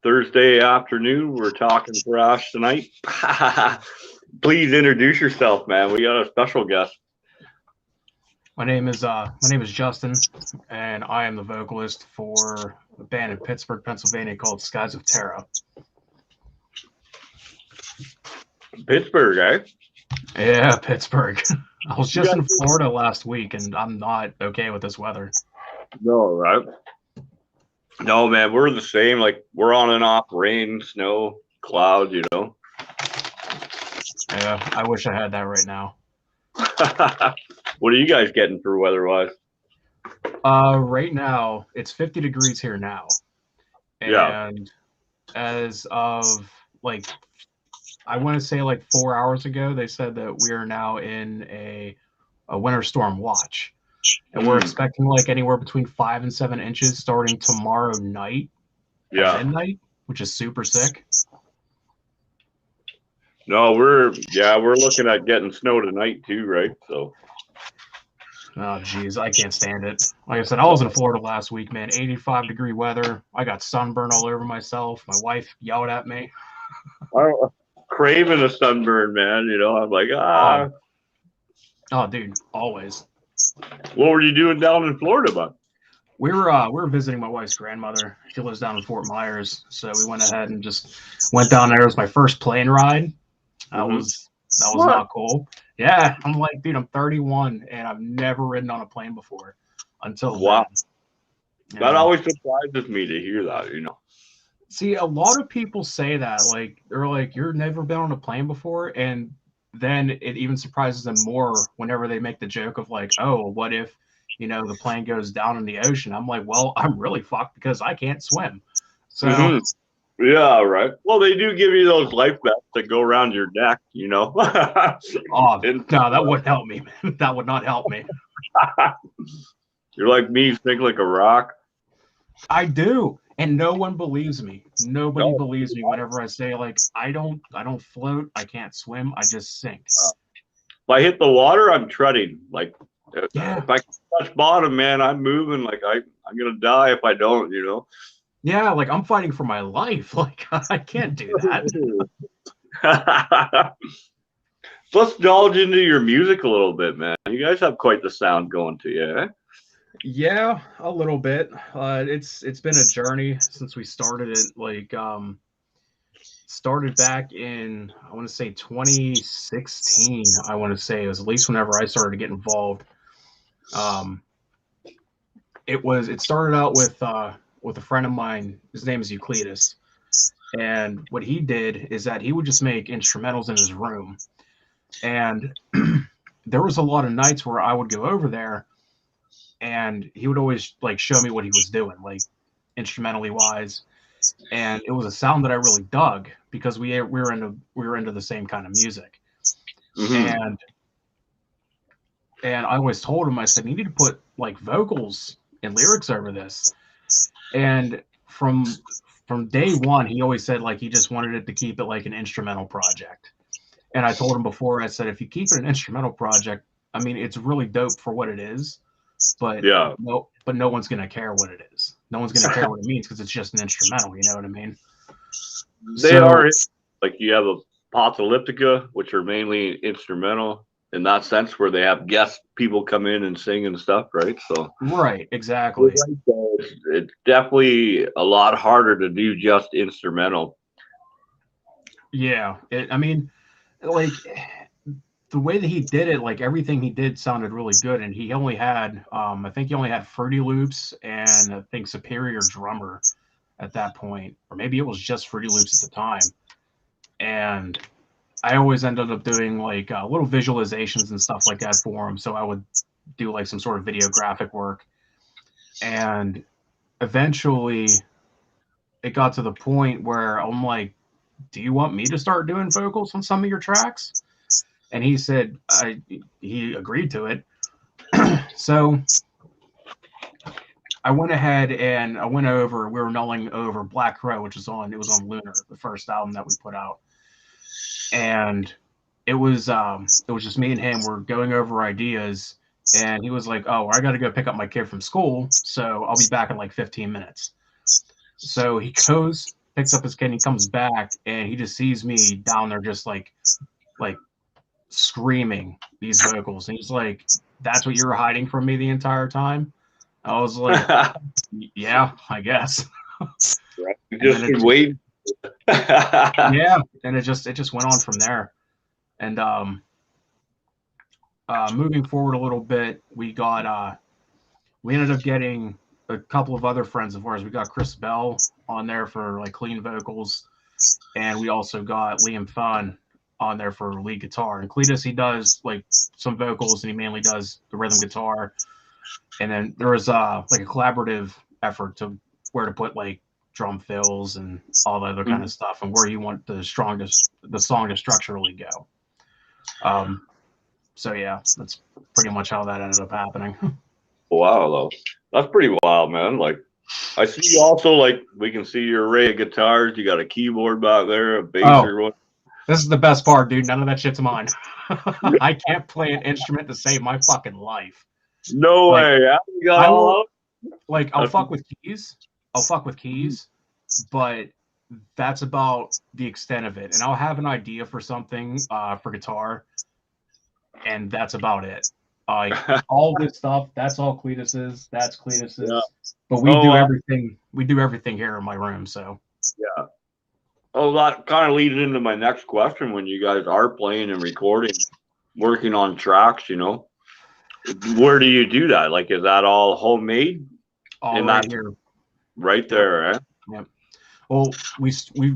Thursday afternoon. We're talking thrash tonight. Please introduce yourself, man. We got a special guest. My name is Justin, and I am the vocalist for a band in Pittsburgh, Pennsylvania called Skies of Terra. Pittsburgh, eh? Yeah, Pittsburgh. I was You just got in Florida last week, and I'm not okay with this weather. no, right? No, man, we're the same. Like we're on and off rain, snow, cloud, Yeah, I wish I had that right now. What are you guys getting for weather-wise? Right now it's 50 degrees here now, Yeah. and as of like I want to say like 4 hours ago, they said that we are now in a winter storm watch. And we're Mm, expecting like anywhere between 5 and 7 inches starting tomorrow night at yeah. midnight, which is super sick. No, we're looking at getting snow tonight too, right? So Oh, geez, I can't stand it. Like I said, I was in Florida last week, man. 85-degree weather. I got sunburn all over myself. My wife yelled at me. I'm craving a sunburn, man. I'm like, Oh, oh, dude, always. what were you doing down in Florida, bud? We were visiting my wife's grandmother. She lives down in Fort Myers, so we went ahead and just went down there. It was my first plane ride. That Hmm. was that was What? not cool. Yeah, I'm like, dude, I'm 31 and I've never ridden on a plane before until Wow. then. That Yeah. always surprises me to hear that. See, a lot of people say that, like, they're like, you've never been on a plane before, and then it even surprises them more whenever they make the joke of like, oh, what if, the plane goes down in the ocean? I'm like, well, I'm really fucked because I can't swim. So, Hmm. Yeah, right. Well, they do give you those life vests that go around your neck. oh And no, that wouldn't help me, man. That would not help me. you're like me, you think like a rock. I do, and no one believes me. Nobody No, believes me whenever I say like I don't float, I can't swim, I just sink. if I hit the water, I'm treading. Like Yeah, if I touch bottom, man, I'm moving. Like I'm gonna die if I don't. yeah, like I'm fighting for my life. Like I can't do that. Let's indulge into your music a little bit, man. You guys have quite the sound going to you, eh? Yeah, a little bit. It's been a journey since we started it. Like started back in I want to say 2016. I want to say it was at least whenever I started to get involved. Um, it started out with a friend of mine. His name is Euclides, and what he did is that he would just make instrumentals in his room. And there was a lot of nights where I would go over there, and he would always like show me what he was doing, like instrumentally wise. And it was a sound that I really dug because we were into the same kind of music. Hmm. And I always told him, I said, you need to put like vocals and lyrics over this. And from day one, he always said like he just wanted it to keep it like an instrumental project. And I told him before, I said, if you keep it an instrumental project, I mean, it's really dope for what it is, but Yeah, no one's gonna care what it is. No one's gonna care what it means because it's just an instrumental. You know what I mean? they So are like you have a Apocalyptica, which are mainly instrumental in that sense, where they have guest people come in and sing and stuff, right? So right, you're exactly. right, though. It's definitely a lot harder to do just instrumental. Yeah. I mean, like the way that he did it, like everything he did sounded really good. And he only had, I think he only had Fruity Loops and I think Superior Drummer at that point, or maybe it was just Fruity Loops at the time. And I always ended up doing like little visualizations and stuff like that for him. So I would do like some sort of video graphic work. And eventually it got to the point where I'm like, do you want me to start doing vocals on some of your tracks? And he said, he agreed to it. So I went ahead and I went over, we were mulling over Black Crow, it was on Lunar, the first album that we put out. And it was just me and him. We're going over ideas, and he was like, "Oh, I got to go pick up my kid from school, so I'll be back in like 15 minutes." So he goes, picks up his kid, and he comes back, and he just sees me down there, just like screaming these vocals, and he's like, "That's what you were hiding from me the entire time." I was like, "Yeah, I guess." Right. You And just then been waiting. yeah, and it just went on from there. And moving forward a little bit, we ended up getting a couple of other friends of ours. We got Chris Bell on there for like clean vocals, and we also got Liam Fun on there for lead guitar. And Cletus, he does like some vocals, and he mainly does the rhythm guitar. And then there was like a collaborative effort to where to put like drum fills and all the other kind of stuff, and where you want the song to structurally go. So yeah, that's pretty much how that ended up happening. Wow, though. That's pretty wild, man. Like, I see you also, like, we can see your array of guitars. You got a keyboard back there, a bass or what. This is the best part, dude. None of that shit's mine. I can't play an instrument to save my fucking life. No way. Yeah, you got all out? Like, I'll fuck with keys. But that's about the extent of it. And I'll have an idea for something for guitar, and that's about it. All this stuff, that's all Cletus's. That's Cletus's. Yeah. But we do everything. We do everything here in my room. So yeah. Oh, that kind of leads into my next question. When you guys are playing and recording, working on tracks, you know, where do you do that? Like, is that all homemade? All right here, right there, eh? Yep. Well, we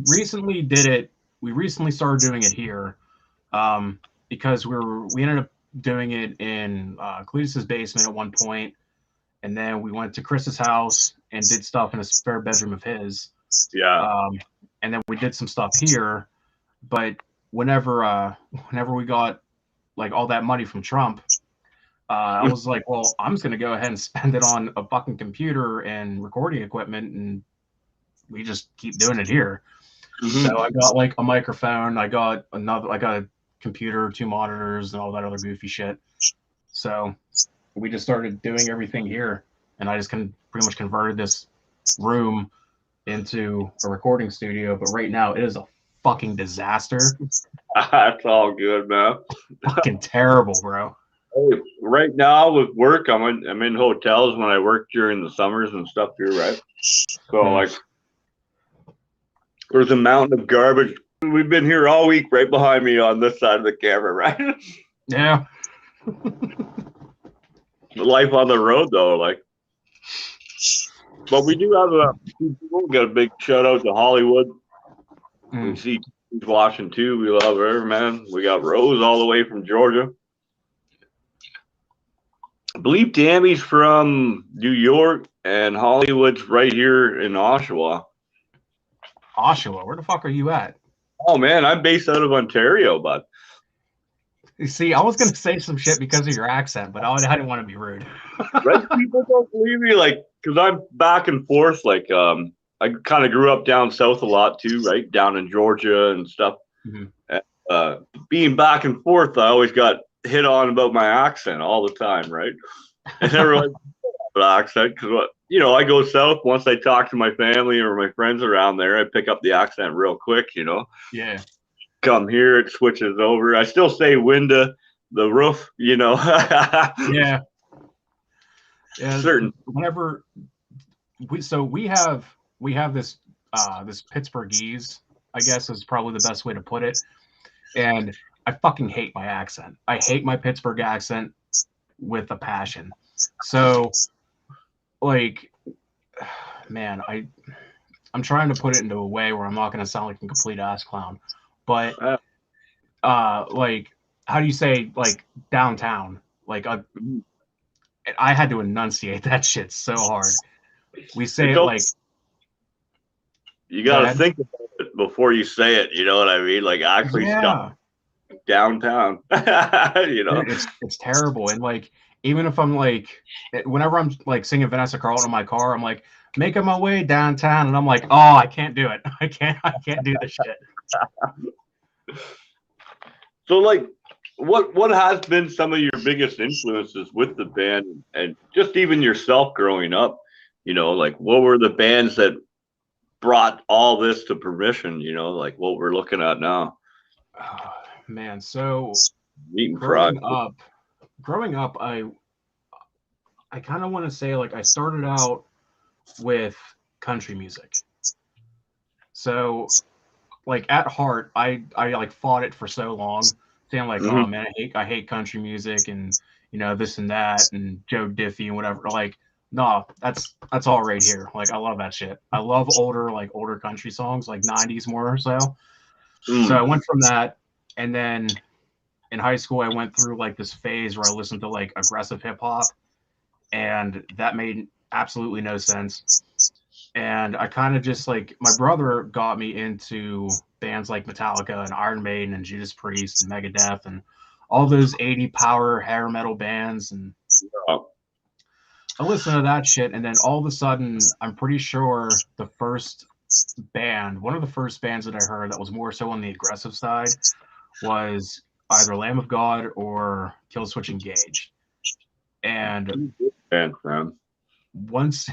recently did it. We recently started doing it here, because we ended up doing it in Cletus's basement at one point, and then we went to Chris's house and did stuff in a spare bedroom of his. Yeah. And then we did some stuff here, but whenever we got like all that money from Trump, I was like, well, I'm just gonna go ahead and spend it on a fucking computer and recording equipment, and we just keep doing it here. So I got like a microphone, I got a computer, 2 monitors, and all that other goofy shit. So we just started doing everything here, and I just pretty much converted this room into a recording studio. But right now it is a fucking disaster. That's all good, man. Fucking terrible, bro. Right now with work, I'm in hotels when I work during the summers and stuff here, right? So like, there's a mountain of garbage. We've been here all week, right behind me on this side of the camera, right? Yeah. Life on the road, though, like. But we do have we'll get a big shout out to Hollywood. We see watching too. We love her, man. We got Rose all the way from Georgia. I believe Tammy's from New York, and Hollywood's right here in Oshawa. Oshawa? Where the fuck are you at? Oh, man, I'm based out of Ontario, bud. You see, I was going to say some shit because of your accent, but I didn't want to be rude. Right? People don't believe me, like, because I'm back and forth. Like, I kind of grew up down south a lot, too, right? Down in Georgia and stuff. And, being back and forth, I always got hit on about my accent all the time, right? And everyone has an accent because, you know, I go south. Once I talk to my family or my friends around there, I pick up the accent real quick, you know? Yeah. Come here, it switches over. I still say window, the roof, you know? Yeah. Yeah. Certain. Whenever we have this Pittsburghese, I guess is probably the best way to put it. And I fucking hate my accent. I hate my Pittsburgh accent with a passion. So, like, man, I'm trying to put it into a way where I'm not going to sound like a complete ass clown. But, like, how do you say, like, downtown? Like, I had to enunciate that shit so hard. We say it like... You got to think about it before you say it, you know what I mean? Like, actually stop downtown, you know? It's terrible. And, like, even if I'm, like, whenever I'm, like, singing Vanessa Carlton in my car, I'm, like, making my way downtown, and I'm like, oh, I can't do it. I can't do this shit. So, like, what has been some of your biggest influences with the band, and just even yourself growing up? You know, like, what were the bands that brought all this to permission, you know, like what we're looking at now. Man, so Meat growing up, I kind of want to say like I started out with country music. So like at heart, I like fought it for so long, saying like, oh man, I hate country music and you know this and that and Joe Diffie and whatever. Like, no, that's all right here. Like I love that shit. I love older country songs, like 90s more or so. So I went from that, and then in high school I went through like this phase where I listened to like aggressive hip hop, and that made absolutely no sense. And I kind of just like my brother got me into bands like Metallica and Iron Maiden and Judas Priest and Megadeth and all those 80 power hair metal bands. And I listened to that shit. And then all of a sudden, I'm pretty sure one of the first bands that I heard that was more so on the aggressive side was either Lamb of God or Killswitch Engage. And once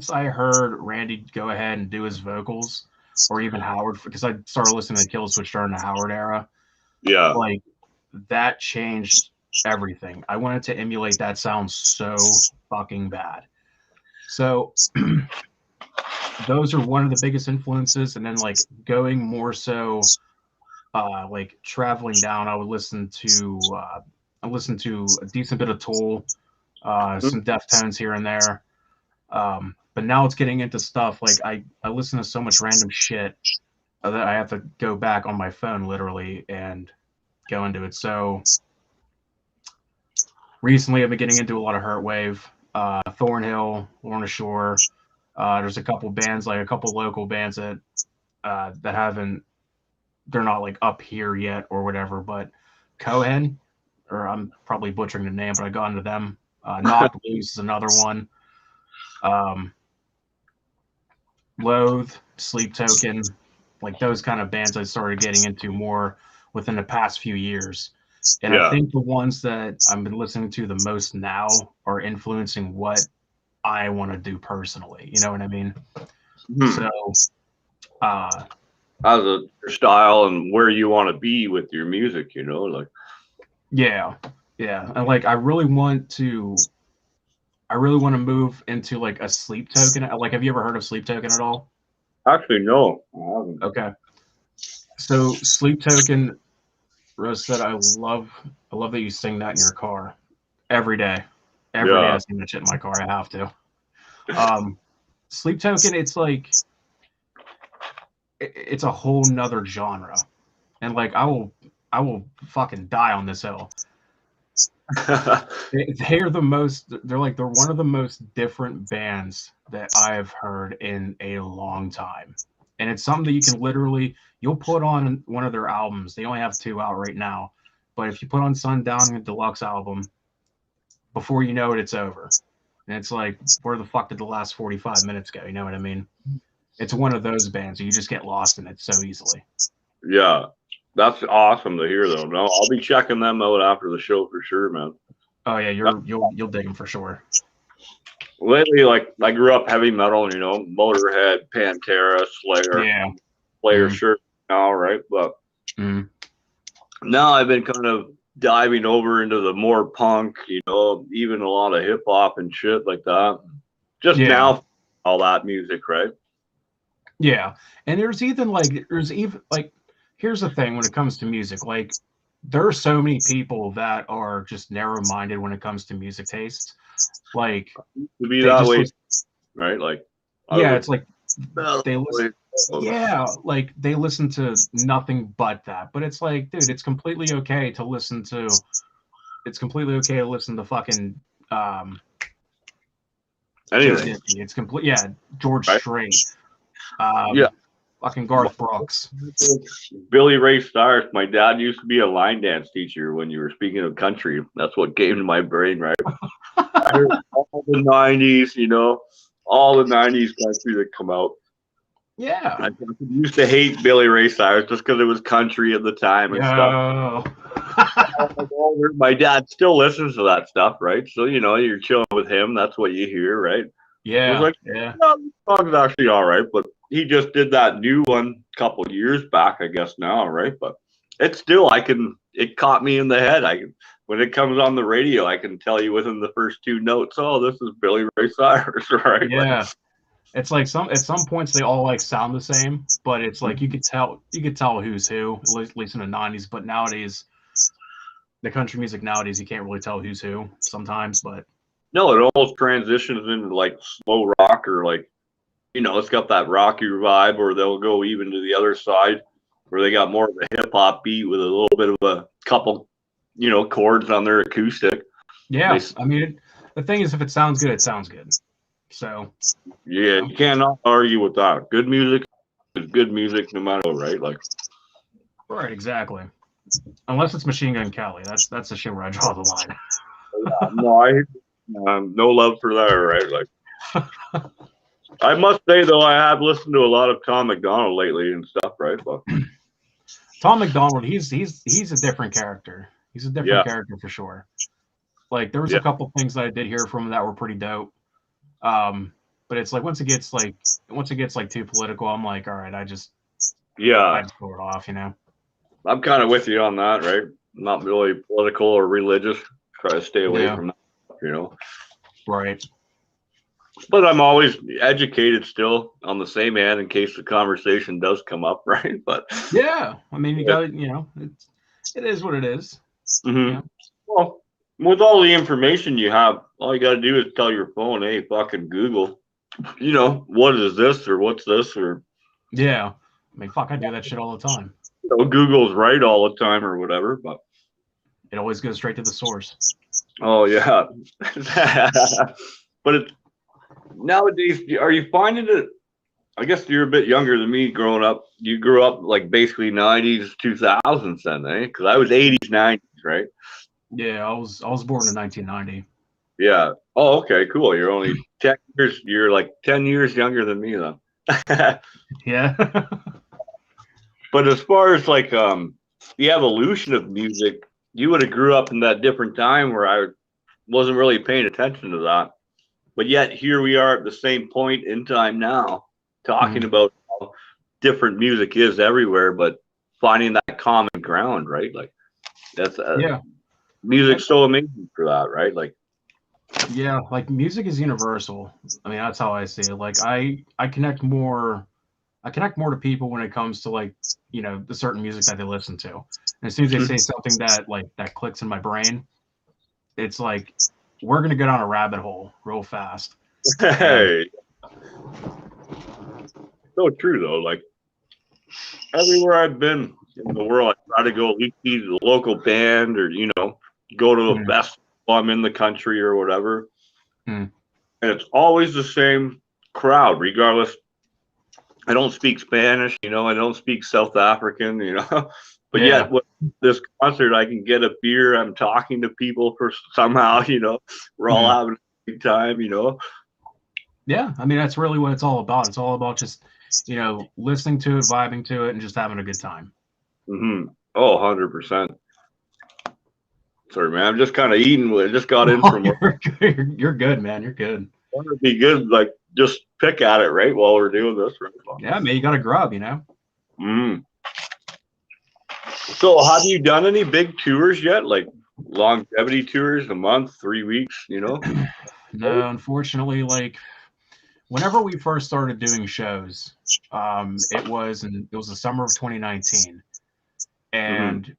I heard Randy go ahead and do his vocals, or even Howard, because I started listening to Killswitch during the Howard era, like that changed everything. I wanted to emulate that sound so fucking bad. So those are one of the biggest influences. And then like going more so like traveling down, I would listen to a decent bit of Tool, some Deftones here and there. But now it's getting into stuff like I listen to so much random shit that I have to go back on my phone literally and go into it. So recently I've been getting into a lot of Hurtwave, Thornhill, Lorna Shore. There's a couple local bands that they're not like up here yet or whatever, but Cohen, or I'm probably butchering the name, but I got into them. Knocked Loose is another one. Loathe, Sleep Token, like those kind of bands I started getting into more within the past few years. And I think the ones that I've been listening to the most now are influencing what I want to do personally. You know what I mean? So, as a style and where you want to be with your music, you know, like. Yeah. And like, I really want to move into like a Sleep Token. Like, have you ever heard of Sleep Token at all? Actually, no, I haven't. Okay. So Sleep Token, Rose said, I love that you sing that in your car every day. Every day I sing that shit in my car. I have to. Sleep Token, it's like, it's a whole nother genre. And like, I will fucking die on this hill. They're one of the most different bands that I've heard in a long time. And it's something that you can you'll put on one of their albums. They only have 2 out right now. But if you put on Sundown, the deluxe album, before you know it, it's over. And it's like, where the fuck did the last 45 minutes go? You know what I mean? It's one of those bands. You just get lost in it so easily. Yeah. That's awesome to hear, though. No, I'll be checking them out after the show for sure, man. Oh yeah, you'll dig them for sure. Lately, like I grew up heavy metal, you know, Motorhead, Pantera, Slayer, Slayer, sure now, right? But now I've been kind of diving over into the more punk, you know, even a lot of hip hop and shit like that. Just now, all that music, right? Yeah, and there's even like here's the thing when it comes to music, like there are so many people that are just narrow-minded when it comes to music tastes. Like to be that way, right? Like it's like they listen. Yeah, like they listen to nothing but that. But it's like, dude, it's completely okay to listen to. It's completely okay to listen to fucking. Anything. It's complete. Yeah, George Strait. Fucking Garth Brooks. Billy Ray Cyrus. My dad used to be a line dance teacher when you were speaking of country. That's what came to my brain, right? I heard all the 90s, you know, all the 90s country that come out. Yeah. I used to hate Billy Ray Cyrus just because it was country at the time and stuff. My dad still listens to that stuff, right? So, you know, you're chilling with him. That's what you hear, right? I was Yeah, like, yeah, no, this song's actually all right, but he just did that new one a couple years back, I guess now, right? But it's still, it caught me in the head. When it comes on the radio, I can tell you within the first two notes, oh, this is Billy Ray Cyrus, right? Like, yeah. It's like at some points they all like sound the same, but it's like you could tell who's who, at least in the '90s. But nowadays, the country music nowadays, you can't really tell who's who sometimes. But no, it almost transitions into like slow rock or like, it's got that rocky vibe, or they'll go even to the other side where they got more of a hip hop beat with a little bit of a couple, chords on their acoustic. They, yeah, I mean, the thing is, if it sounds good, it sounds good. So yeah, you cannot argue with that. Good music is good music no matter what, right? Like, right, exactly. Unless it's Machine Gun Kelly, that's the shit where I draw the line. no, no love for that, right? Like, I must say though, I have listened to a lot of Tom McDonald lately and stuff, right? But Tom McDonald, he's a different character. He's a different yeah, character for sure. Like there was yeah, a couple things that I did hear from him that were pretty dope. But it's like once it gets like too political, I'm like, all right, I just yeah. throw it off, you know. I'm kind of with you on that, right? Not really political or religious. Try to stay away Yeah. from that. Right. But I'm always educated still on the same hand in case the conversation does come up, right? But Yeah. I mean, you got it is what it is. mm-hmm. Yeah. Well, with all the information you have, all you got to do is tell your phone, hey, fucking Google, what is this or what's this or Yeah. I mean, fuck, I do that shit all the time. Google's right all the time or whatever. But It always goes straight to the source. oh yeah, but it's nowadays. Are you finding it? I guess you're a bit younger than me growing up. You grew up like basically 90s, 2000s then, eh? Because I was 80s, 90s, right? Yeah, I was born in 1990. Yeah. Oh, okay, cool. You're only 10 years, you're like 10 years younger than me then. Yeah. But as far as like the evolution of music, you would have grew up in that different time where I wasn't really paying attention to that. But yet here we are at the same point in time now, talking about how different music is everywhere, but finding that common ground, right? Like that's Yeah. music's so amazing for that, right? Like Yeah, like music is universal. I mean, that's how I see it. Like I connect more to people when it comes to like, the certain music that they listen to. And as soon as they say something that clicks in my brain, it's like we're gonna go down a rabbit hole real fast. hey, so true though. Like everywhere I've been in the world, I try to go at least see the local band or go to a festival I'm in the country or whatever. Mm. And it's always the same crowd, regardless. I don't speak Spanish, I don't speak South African, but Yeah. yet with this concert, I can get a beer. I'm talking to people for somehow, we're all having a good time, Yeah, I mean that's really what it's all about. It's all about just, listening to it, vibing to it, and just having a good time. Mm-hmm. Oh, 100%. Sorry, man. I'm just kind of eating. I just got in from work. You're good, man. You're good. It'd be good, like just pick at it, right, while we're doing this, right? Yeah, man, you got to grub, Mm. So, have you done any big tours yet? Like longevity tours, a month, 3 weeks? No, unfortunately, like whenever we first started doing shows, it was the summer of 2019, and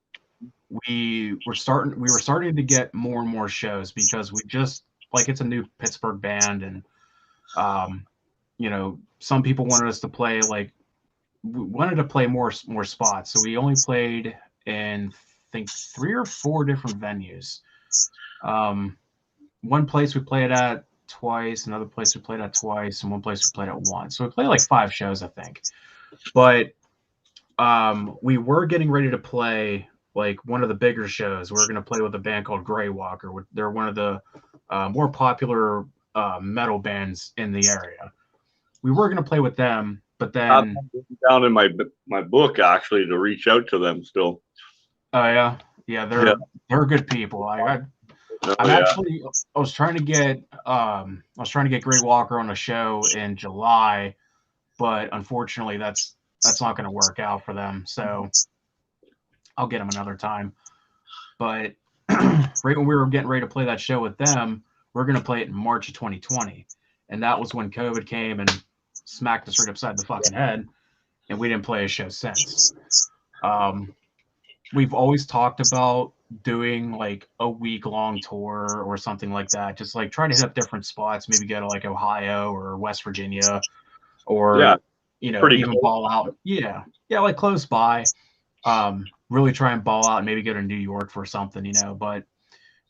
we were starting to get more and more shows because we just like it's a new Pittsburgh band, and some people wanted us to play like we wanted to play more spots, so we only played in I think 3 or 4 different venues. One place we played at twice, another place we played at twice, and one place we played at once. So we played like 5 shows, I think. But we were getting ready to play like one of the bigger shows. We were going to play with a band called Greywalker. They're one of the more popular metal bands in the area. We were going to play with them, but then I'm down in my book actually to reach out to them still. Oh yeah, they're good people. Oh, I'm yeah. actually, I was trying to get Greg Walker on a show in July, but unfortunately that's not going to work out for them. So I'll get him another time. But right when we were getting ready to play that show with them, we're going to play it in March of 2020. And that was when COVID came and smacked us right upside the fucking head. And we didn't play a show since. We've always talked about doing like a week-long tour or something like that. Just like try to hit up different spots, maybe go to like Ohio or West Virginia or, Yeah, even close. ball out. Yeah. Yeah, like close by. Really try and ball out and maybe go to New York for something, but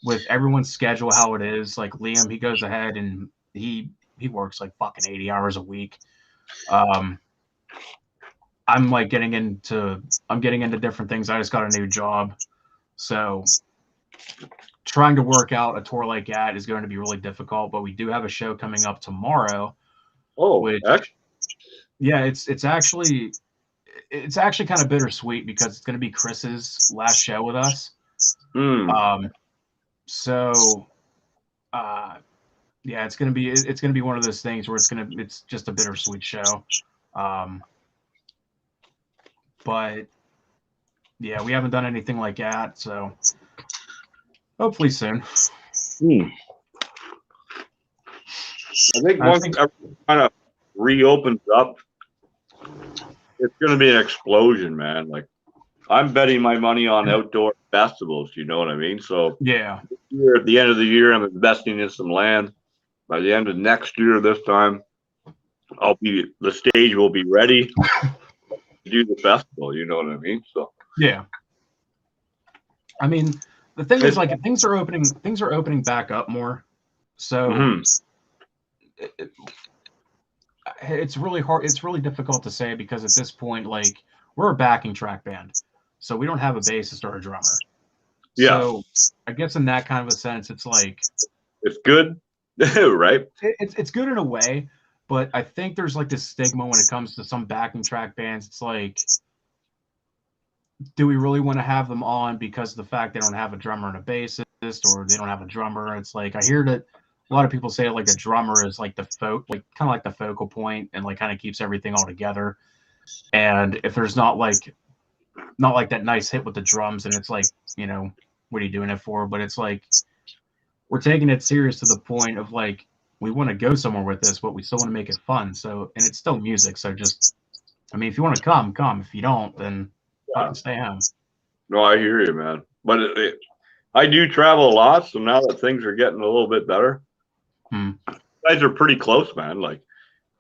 with everyone's schedule how it is, like Liam, he goes ahead and he works like fucking 80 hours a week. I'm getting into different things. I just got a new job. So trying to work out a tour like that is going to be really difficult, but we do have a show coming up tomorrow. Oh, which, yeah, it's actually kind of bittersweet because it's going to be Chris's last show with us. So yeah, it's going to be one of those things where it's just a bittersweet show. But yeah, we haven't done anything like that, so hopefully soon. I think once everything kind of reopens up, it's going to be an explosion, man. Like, I'm betting my money on outdoor festivals. You know what I mean? So yeah, here at the end of the year, I'm investing in some land. By the end of next year, this time, the stage will be ready to do the festival. You know what I mean? So yeah. I mean, the thing is, like, things are opening back up more. So it's really hard. It's really difficult to say because at this point, like, we're a backing track band, so we don't have a bassist or a drummer. Yeah. So I guess in that kind of a sense, it's like it's good, right? It's good in a way, but I think there's like this stigma when it comes to some backing track bands. It's like, do we really want to have them on because of the fact they don't have a drummer and a bassist, or they don't have a drummer? It's like, I hear that a lot of people say like a drummer is like kind of like the focal point and like kind of keeps everything all together. And if there's not like that nice hit with the drums, and it's like, what are you doing it for? But it's like, we're taking it serious to the point of like, we want to go somewhere with this, but we still want to make it fun. So, and it's still music. So just, I mean, if you want to come. If you don't, then fucking stay home. No, I hear you, man. But I do travel a lot, so now that things are getting a little bit better, you guys are pretty close, man. Like,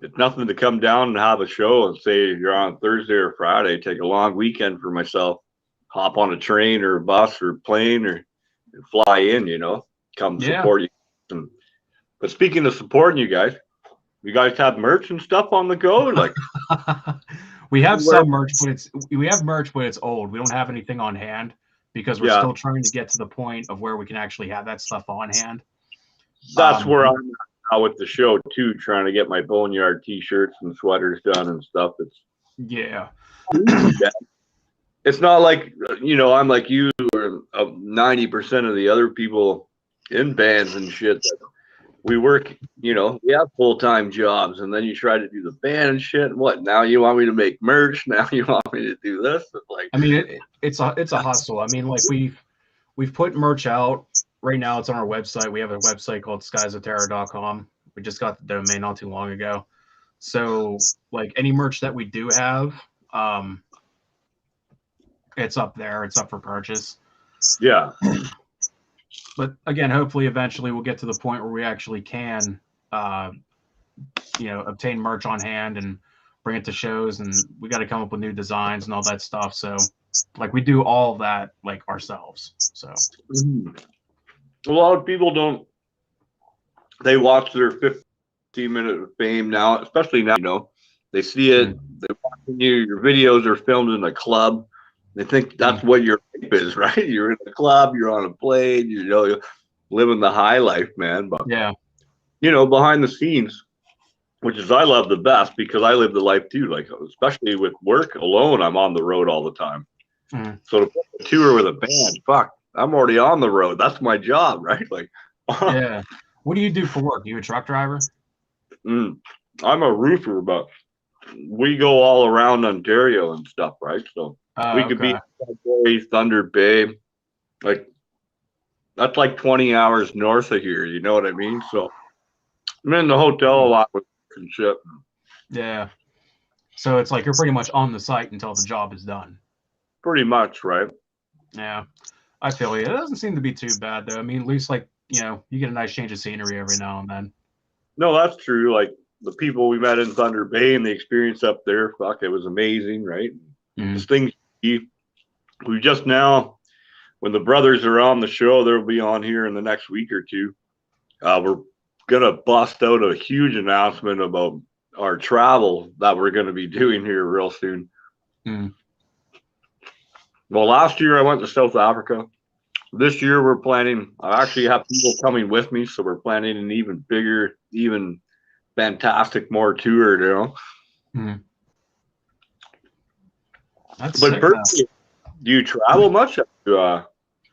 it's nothing to come down and have a show and say you're on Thursday or Friday, take a long weekend for myself, hop on a train or a bus or plane and fly in, come support you. But speaking of supporting you guys have merch and stuff on the go? Like, we have some merch, but it's old. We don't have anything on hand because we're still trying to get to the point of where we can actually have that stuff on hand. That's where I'm at now with the show too, trying to get my Boneyard t-shirts and sweaters done and stuff. It's not like, I'm like you or 90% of the other people in bands and shit that we work, we have full-time jobs, and then you try to do the band and shit. And what? Now you want me to make merch? Now you want me to do this? It's like, I mean, it's a hustle. I mean, like, we've put merch out right now. It's on our website. We have a website called skiesofterror.com. We just got the domain not too long ago. So like, any merch that we do have, it's up there. It's up for purchase. Yeah. But again, hopefully eventually we'll get to the point where we actually can, obtain merch on hand and bring it to shows, and we got to come up with new designs and all that stuff. So like, we do all of that like ourselves. So a lot of people they watch their 15-minute of fame now, especially now, they see it, they're watching you, your videos are filmed in a club. They think that's what your life is, right? You're in a club, you're on a plane, you're living the high life, man. But behind the scenes, which is I love the best because I live the life too. Like, especially with work alone, I'm on the road all the time. So to tour with a band, fuck, I'm already on the road. That's my job, right? Like, Yeah. What do you do for work? You a truck driver? I'm a roofer, but we go all around Ontario and stuff, right? So we could be Okay. Thunder Bay, like that's like 20 hours north of here. You know what I mean? So I'm in the hotel a lot with and shit. Yeah. So it's like you're pretty much on the site until the job is done. Pretty much, right? Yeah. I feel you. It doesn't seem to be too bad though. I mean, at least like, you get a nice change of scenery every now and then. No, that's true. Like the people we met in Thunder Bay and the experience up there, fuck, it was amazing, right? Just things we just now, when the brothers are on the show, they'll be on here in the next week or two. We're gonna bust out a huge announcement about our travel that we're gonna be doing here real soon. Well, last year I went to South Africa. This year we're planning. I actually have people coming with me, so we're planning an even bigger, even fantastic more tour. That's But sick, personally, do you travel much? Have you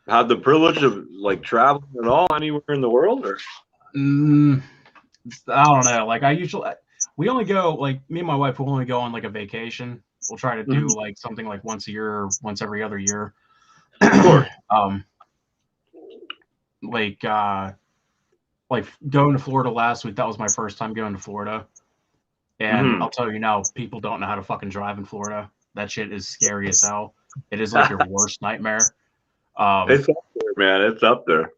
had the privilege of like traveling at all anywhere in the world, or? I don't know. Like we only go, like me and my wife will only go on like a vacation. We'll try to do like something like once a year, or once every other year. Of course. Like going to Florida last week. That was my first time going to Florida, and I'll tell you now, people don't know how to fucking drive in Florida. That shit is scary as hell. It is like your worst nightmare. It's up there, man. It's up there.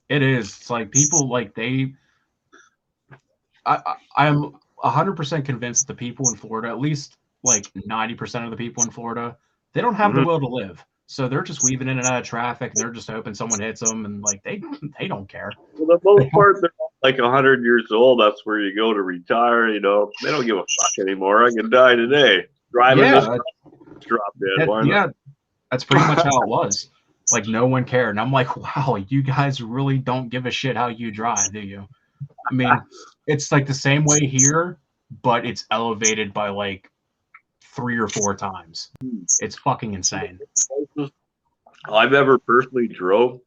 It is. It's like people like I'm 100% convinced that the people in Florida, at least like 90% of the people in Florida, they don't have the will to live. So they're just weaving in and out of traffic, and they're just hoping someone hits them, and like they don't care. For the most part, they're like 100 years old. That's where you go to retire. You know, they don't give a fuck anymore. I can die today driving this drop dead. Yeah, that's pretty much how it was. Like no one cared, and I'm like, wow, you guys really don't give a shit how you drive, do you? I mean, it's like the same way here, but it's elevated by like 3 or 4 times. It's fucking insane. I've ever personally drove.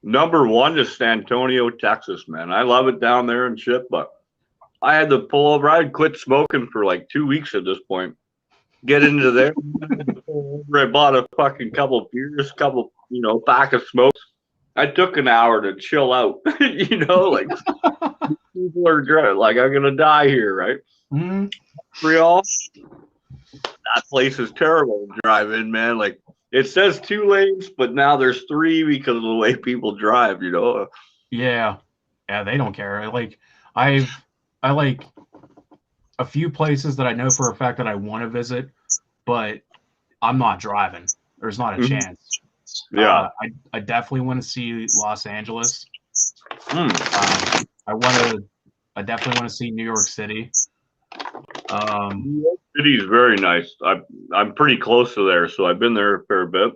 Number one is San Antonio, Texas, man. I love it down there and shit, but I had to pull over. I had quit smoking for like 2 weeks at this point. Get into there. I bought a fucking couple of beers, pack of smokes. I took an hour to chill out. Like people are drunk. Like I'm gonna die here, right? Montreal, that place is terrible to drive in, man. Like it says 2 lanes, but now there's 3 because of the way people drive. Yeah, they don't care. Like I like a few places that I know for a fact that I want to visit, but I'm not driving. There's not a chance. Yeah. I definitely want to see Los Angeles. I definitely want to see New York City. New York City is very nice. I'm pretty close to there, so I've been there a fair bit.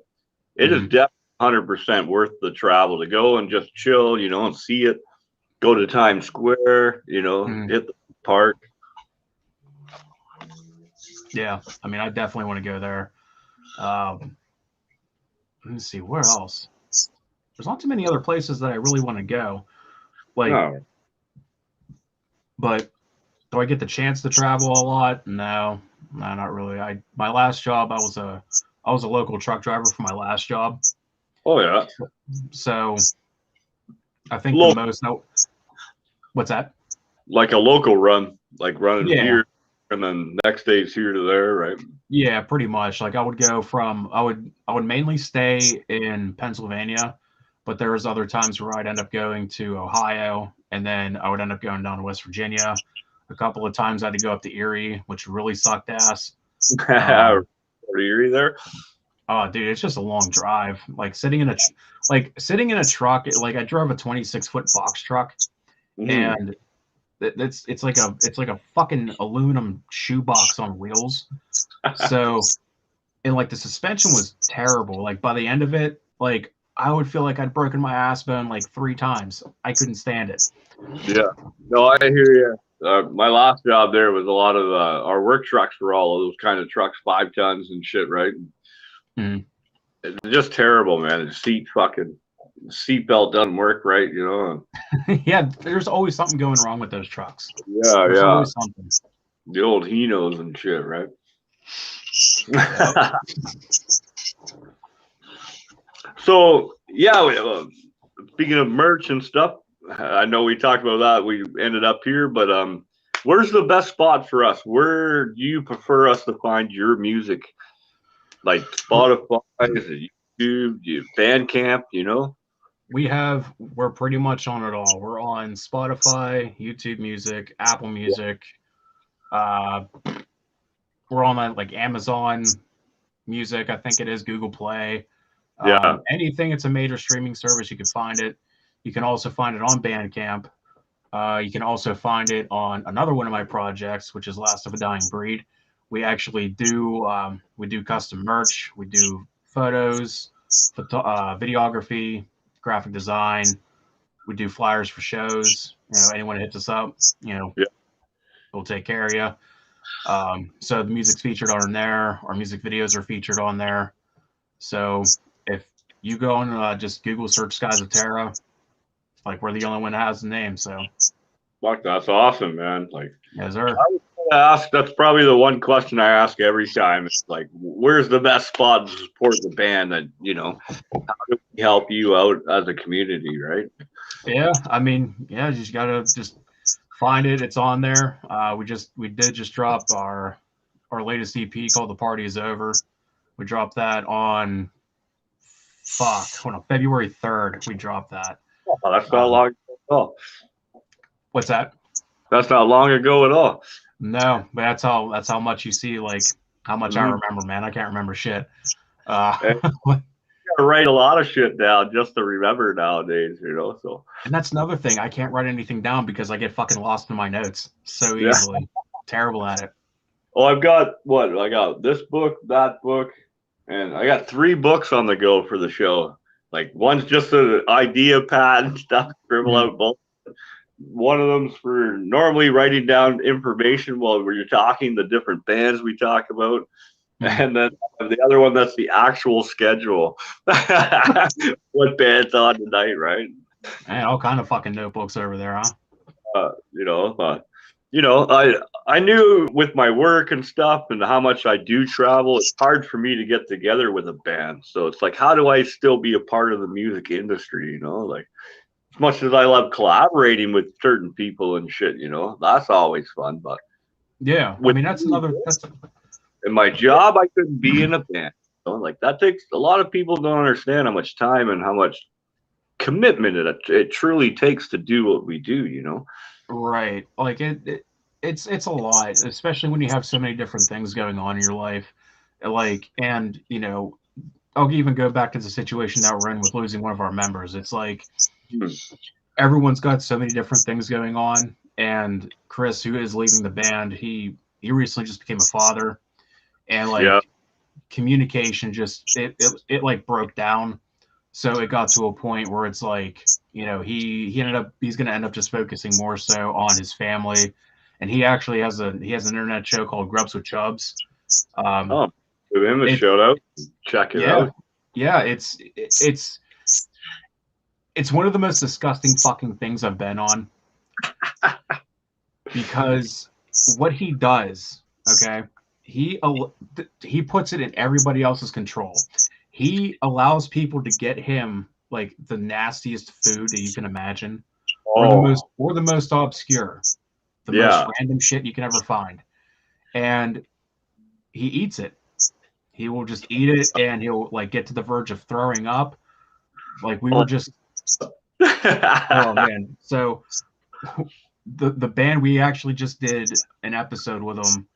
It is definitely 100% worth the travel to go and just chill, and see it. Go to Times Square, hit the park. Yeah, I mean, I definitely want to go there. Let me see, where else? There's not too many other places that I really want to go. But do I get the chance to travel a lot? No, not really. My last job, I was a local truck driver for my last job. Oh yeah. So I think the most. What's that? Like a local run, like running here, and then next day's here to there, right? Yeah, pretty much. Like I would mainly stay in Pennsylvania, but there was other times where I'd end up going to Ohio, and then I would end up going down to West Virginia. A couple of times I had to go up to Erie, which really sucked ass. Erie there? Oh, dude, it's just a long drive. Like sitting in a truck. Like I drove a 26-foot box truck, and it's like a fucking aluminum shoebox on wheels. So, and like the suspension was terrible. Like by the end of it, like I would feel like I'd broken my ass bone like 3 times. I couldn't stand it. Yeah, no, I hear you. My last job there was a lot of our work trucks were all of those kind of trucks, 5 tons and shit, right? It's just terrible, man. The seat fucking seatbelt doesn't work right, you know. Yeah, there's always something going wrong with those trucks. Yeah, There's yeah. always something. The old Hinos and shit, right? Yep. So yeah, speaking of merch and stuff, I know we talked about that. We ended up here, but where's the best spot for us? Where do you prefer us to find your music? Like Spotify, is it YouTube, Bandcamp, you know? We're pretty much on it all. We're on Spotify, YouTube Music, Apple Music. We're on like Amazon Music. I think it is Google Play. Yeah. Anything it's a major streaming service, you can find it. You can also find it on Bandcamp. You can also find it on another one of my projects, which is Last of a Dying Breed. We actually do we do custom merch. We do photos, videography, graphic design. We do flyers for shows. You know, anyone hits us up, you know, Yeah. we'll take care of you. So the music's featured on there. Our music videos are featured on there. So if you go and just Google search Skies of Terra, like we're the only one that has the name. So Fuck, that's awesome, man. Like, yes, sir. I was gonna ask, that's probably the one question I ask every time. It's like, where's the best spot to support the band? That, you know, how do we help you out as a community, right? Yeah, I mean, yeah, you just gotta just find it. It's on there. We did just drop our latest EP called "The Party Is Over." We dropped that on hold on, February 3rd. We dropped that. Oh, that's not long ago at all. What's that? That's not long ago at all. No, but that's how much you see, like how much I remember, man. I can't remember shit. And you gotta write a lot of shit down just to remember nowadays, you know. So, and that's another thing. I can't write anything down because I get fucking lost in my notes so yeah. easily. Terrible at it. Oh, I've got what? I got this book, that book, and I got 3 books on the go for the show. Like, one's just an idea pad and stuff, scribble out both. One of them's for normally writing down information while we're talking, the different bands we talk about. And then the other one, that's the actual schedule. What band's on tonight, right? Man, all kind of fucking notebooks over there, huh? You know, I knew with my work and stuff and how much I do travel, it's hard for me to get together with a band. So it's like, how do I still be a part of the music industry? You know, like, as much as I love collaborating with certain people and shit, you know, that's always fun. But yeah, I mean, that's in my job, I couldn't be in a band. You know? Like, that takes a lot of people don't understand how much time and how much commitment it truly takes to do what we do, you know. right. Like it's a lot, especially when you have so many different things going on in your life. Like, and you know, I'll even go back to the situation that we're in with losing one of our members. It's like everyone's got so many different things going on, and Chris, who is leaving the band, he recently just became a father, and like communication just it like broke down. So it got to a point where it's like, you know, he's going to end up just focusing more so on his family, and he actually has an internet show called Grubs with Chubs. Give him a shout out. Check it out. Yeah, it's one of the most disgusting fucking things I've been on, because what he does, okay, he puts it in everybody else's control. He allows people to get him like the nastiest food that you can imagine, or the most obscure, the most random shit you can ever find, and he eats it. He will just eat it, and he'll like get to the verge of throwing up. Like we were just, oh man. So the band, we actually just did an episode with them,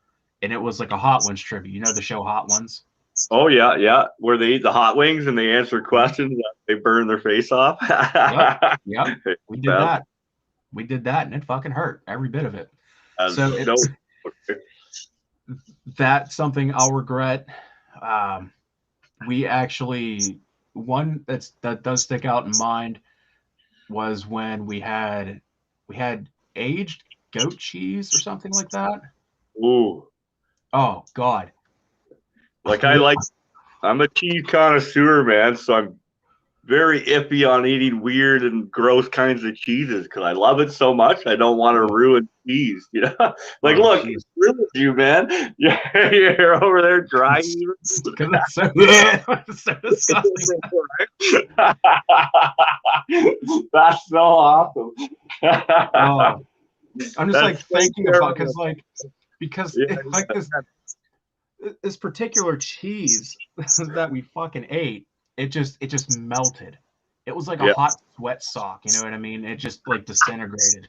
and it was like a Hot Ones tribute. You know the show Hot Ones? Oh yeah, where they eat the hot wings and they answer questions, they burn their face off. Yep. We did that. We did that, and it fucking hurt, every bit of it. So that's something I'll regret. We actually, one that does stick out in mind was when we had aged goat cheese or something like that. Ooh. Oh God. Like, I'm a cheese connoisseur, man, so I'm very iffy on eating weird and gross kinds of cheeses because I love it so much. I don't want to ruin cheese, you know. Like, look, Jeez. it's ruined you, man. You're over there drying. Because it's so, it's so disgusting. That's so awesome. Oh, I'm just like That's so thinking about because Yeah, like this particular cheese that we fucking ate, it just melted. It was like a Yeah. hot sweat sock, you know what I mean? It just like disintegrated,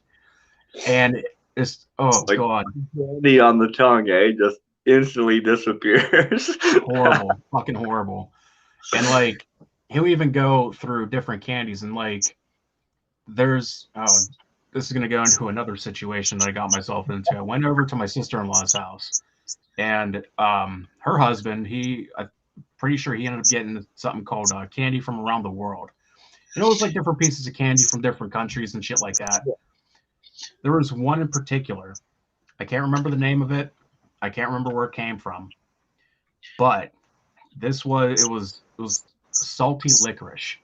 and it's Like- god, candy on the tongue, just instantly disappears. horrible, fucking horrible. And like he'll even go through different candies, and like this is gonna go into another situation that I got myself into. I went over to my sister-in-law's house, and her husband, I'm pretty sure he ended up getting something called candy from around the world. You know, it was like different pieces of candy from different countries and shit like that. There was one in particular. I can't remember the name of it. I can't remember where it came from. But it was salty licorice.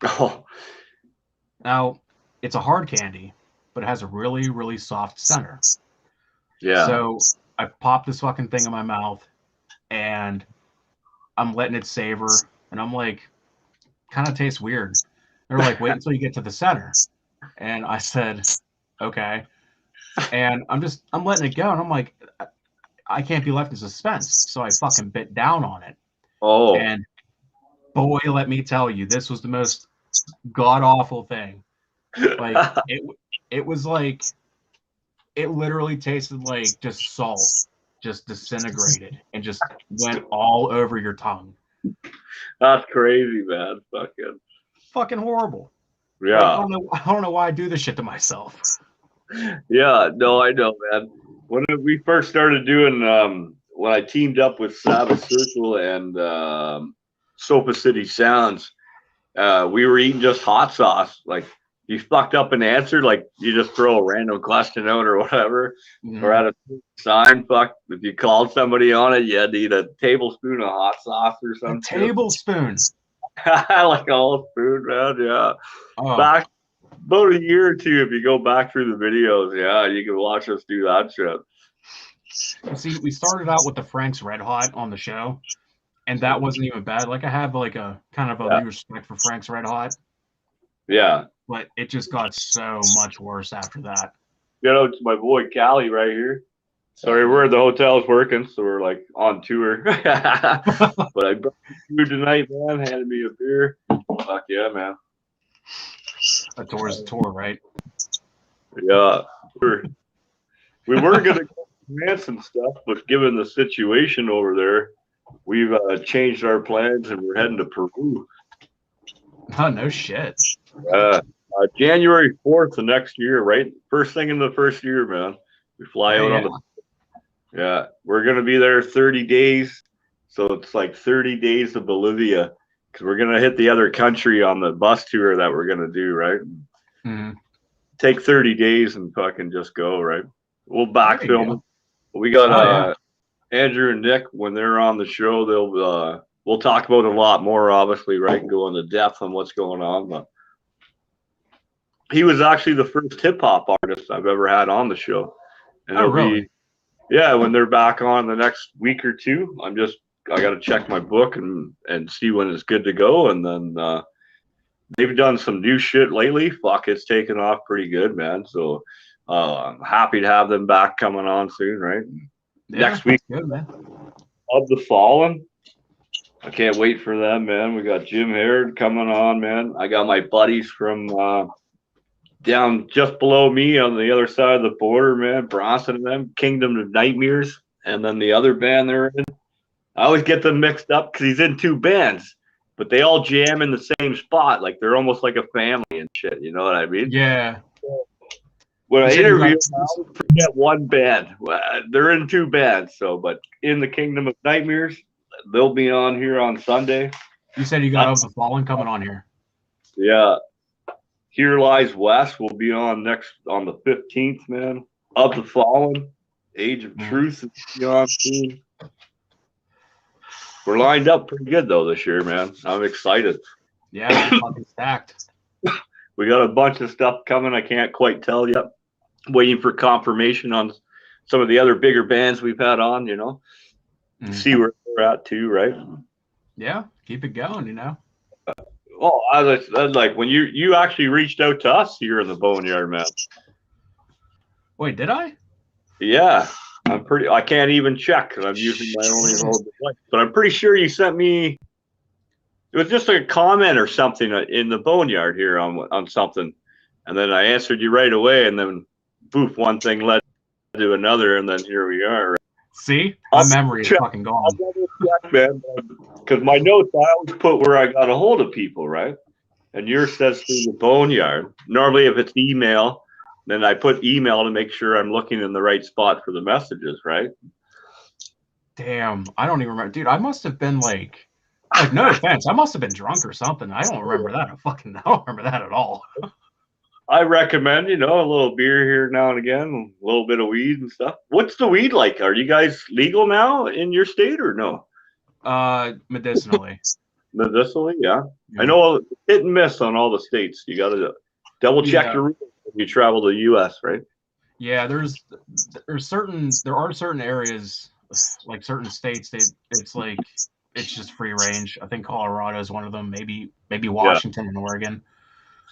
Oh, Now, it's a hard candy, but it has a really, really soft center. yeah. So I popped this fucking thing in my mouth, and I'm letting it savor, and I'm like, kind of tastes weird. They're like, wait until you get to the center. And I said, okay. And I'm letting it go, and I'm like, I can't be left in suspense. So I fucking bit down on it. Oh, And boy, let me tell you, this was the most god awful thing. Like it was like it literally tasted like just salt, just disintegrated and just went all over your tongue. that's crazy, man. Fucking horrible. Yeah. Like, I don't know why I do this shit to myself. Yeah, no, I know, man. When we first started doing, when I teamed up with Sabbath Circle and Sofa City Sounds, we were eating just hot sauce. Like, you fucked up an answer, like you just throw a random question out or whatever, or at a sign, if you called somebody on it, you had to eat a tablespoon of hot sauce or something. A tablespoon. Like a whole spoon, man. Yeah. Oh. Back about a year or two, if you go back through the videos, yeah, you can watch us do that shit. See, we started out with the Frank's Red Hot on the show, and that wasn't even bad. Like, I have like a kind of a new respect for Frank's Red Hot. Yeah. But it just got so much worse after that. You know, it's my boy Callie right here. Sorry, we're at the hotel's working, so we're like on tour. But I brought food tonight, man. Handed me a beer. Fuck yeah, man. A tour is a tour, right? Yeah. We were gonna go to France and stuff, but given the situation over there, we've changed our plans and we're heading to Peru. Oh, no shit. January 4th of next year, right? First thing in the first year, man. We fly out on the. Yeah, we're gonna be there 30 days, so it's like 30 days of Bolivia, because we're gonna hit the other country on the bus tour that we're gonna do, right? Mm-hmm. Take 30 days and fucking just go, right? We'll back film it. We got Andrew and Nick when they're on the show. We'll talk about it a lot more, obviously, right? And go into depth on what's going on, but. He was actually the first hip hop artist I've ever had on the show. And really? When they're back on the next week or two, I got to check my book and see when it's good to go. And then they've done some new shit lately. Fuck, it's taken off pretty good, man. So I'm happy to have them back coming on soon, right? Yeah, next week, good, man. Of the Fallen. I can't wait for them, man. We got Jim Harrod coming on, man. I got my buddies from down just below me on the other side of the border, man. Bronson and them, Kingdom of Nightmares, and then the other band they're in. I always get them mixed up because he's in two bands, but they all jam in the same spot. Like they're almost like a family and shit. You know what I mean? Yeah. When I interview them, I always forget one band. They're in two bands, but in the Kingdom of Nightmares, they'll be on here on Sunday. You said you got Of the Fallen coming on here. Yeah. Here Lies West will be on the 15th, man. Of the Fallen, Age of Truth will be on soon. We're lined up pretty good though this year, man. I'm excited. Yeah, fucking stacked. We got a bunch of stuff coming. I can't quite tell yet. Waiting for confirmation on some of the other bigger bands we've had on, see where they're at too, right? Yeah, keep it going, Well, as I said, like when you actually reached out to us here in the Boneyard, man. Wait, did I? Yeah, I can't even check because I'm using my only little device, but I'm pretty sure you sent me. It was just a comment or something in the Boneyard here on something, and then I answered you right away, and then poof, one thing led to another, and then here we are. Right? See, my memory is fucking gone. I'll double check, man, because my notes I always put where I got a hold of people, right? And yours says through the Boneyard. Normally, if it's email, then I put email to make sure I'm looking in the right spot for the messages, right? Damn, I don't even remember, dude. I must have been like no offense, I must have been drunk or something. I don't remember that. I don't remember that at all. I recommend, a little beer here now and again, a little bit of weed and stuff. What's the weed like? Are you guys legal now in your state or no? Medicinally. Medicinally, yeah. I know hit and miss on all the states. You got to double check your rules when you travel to the U.S., right? Yeah, there are certain areas, like certain states, it's just free range. I think Colorado is one of them. Maybe Washington and Oregon.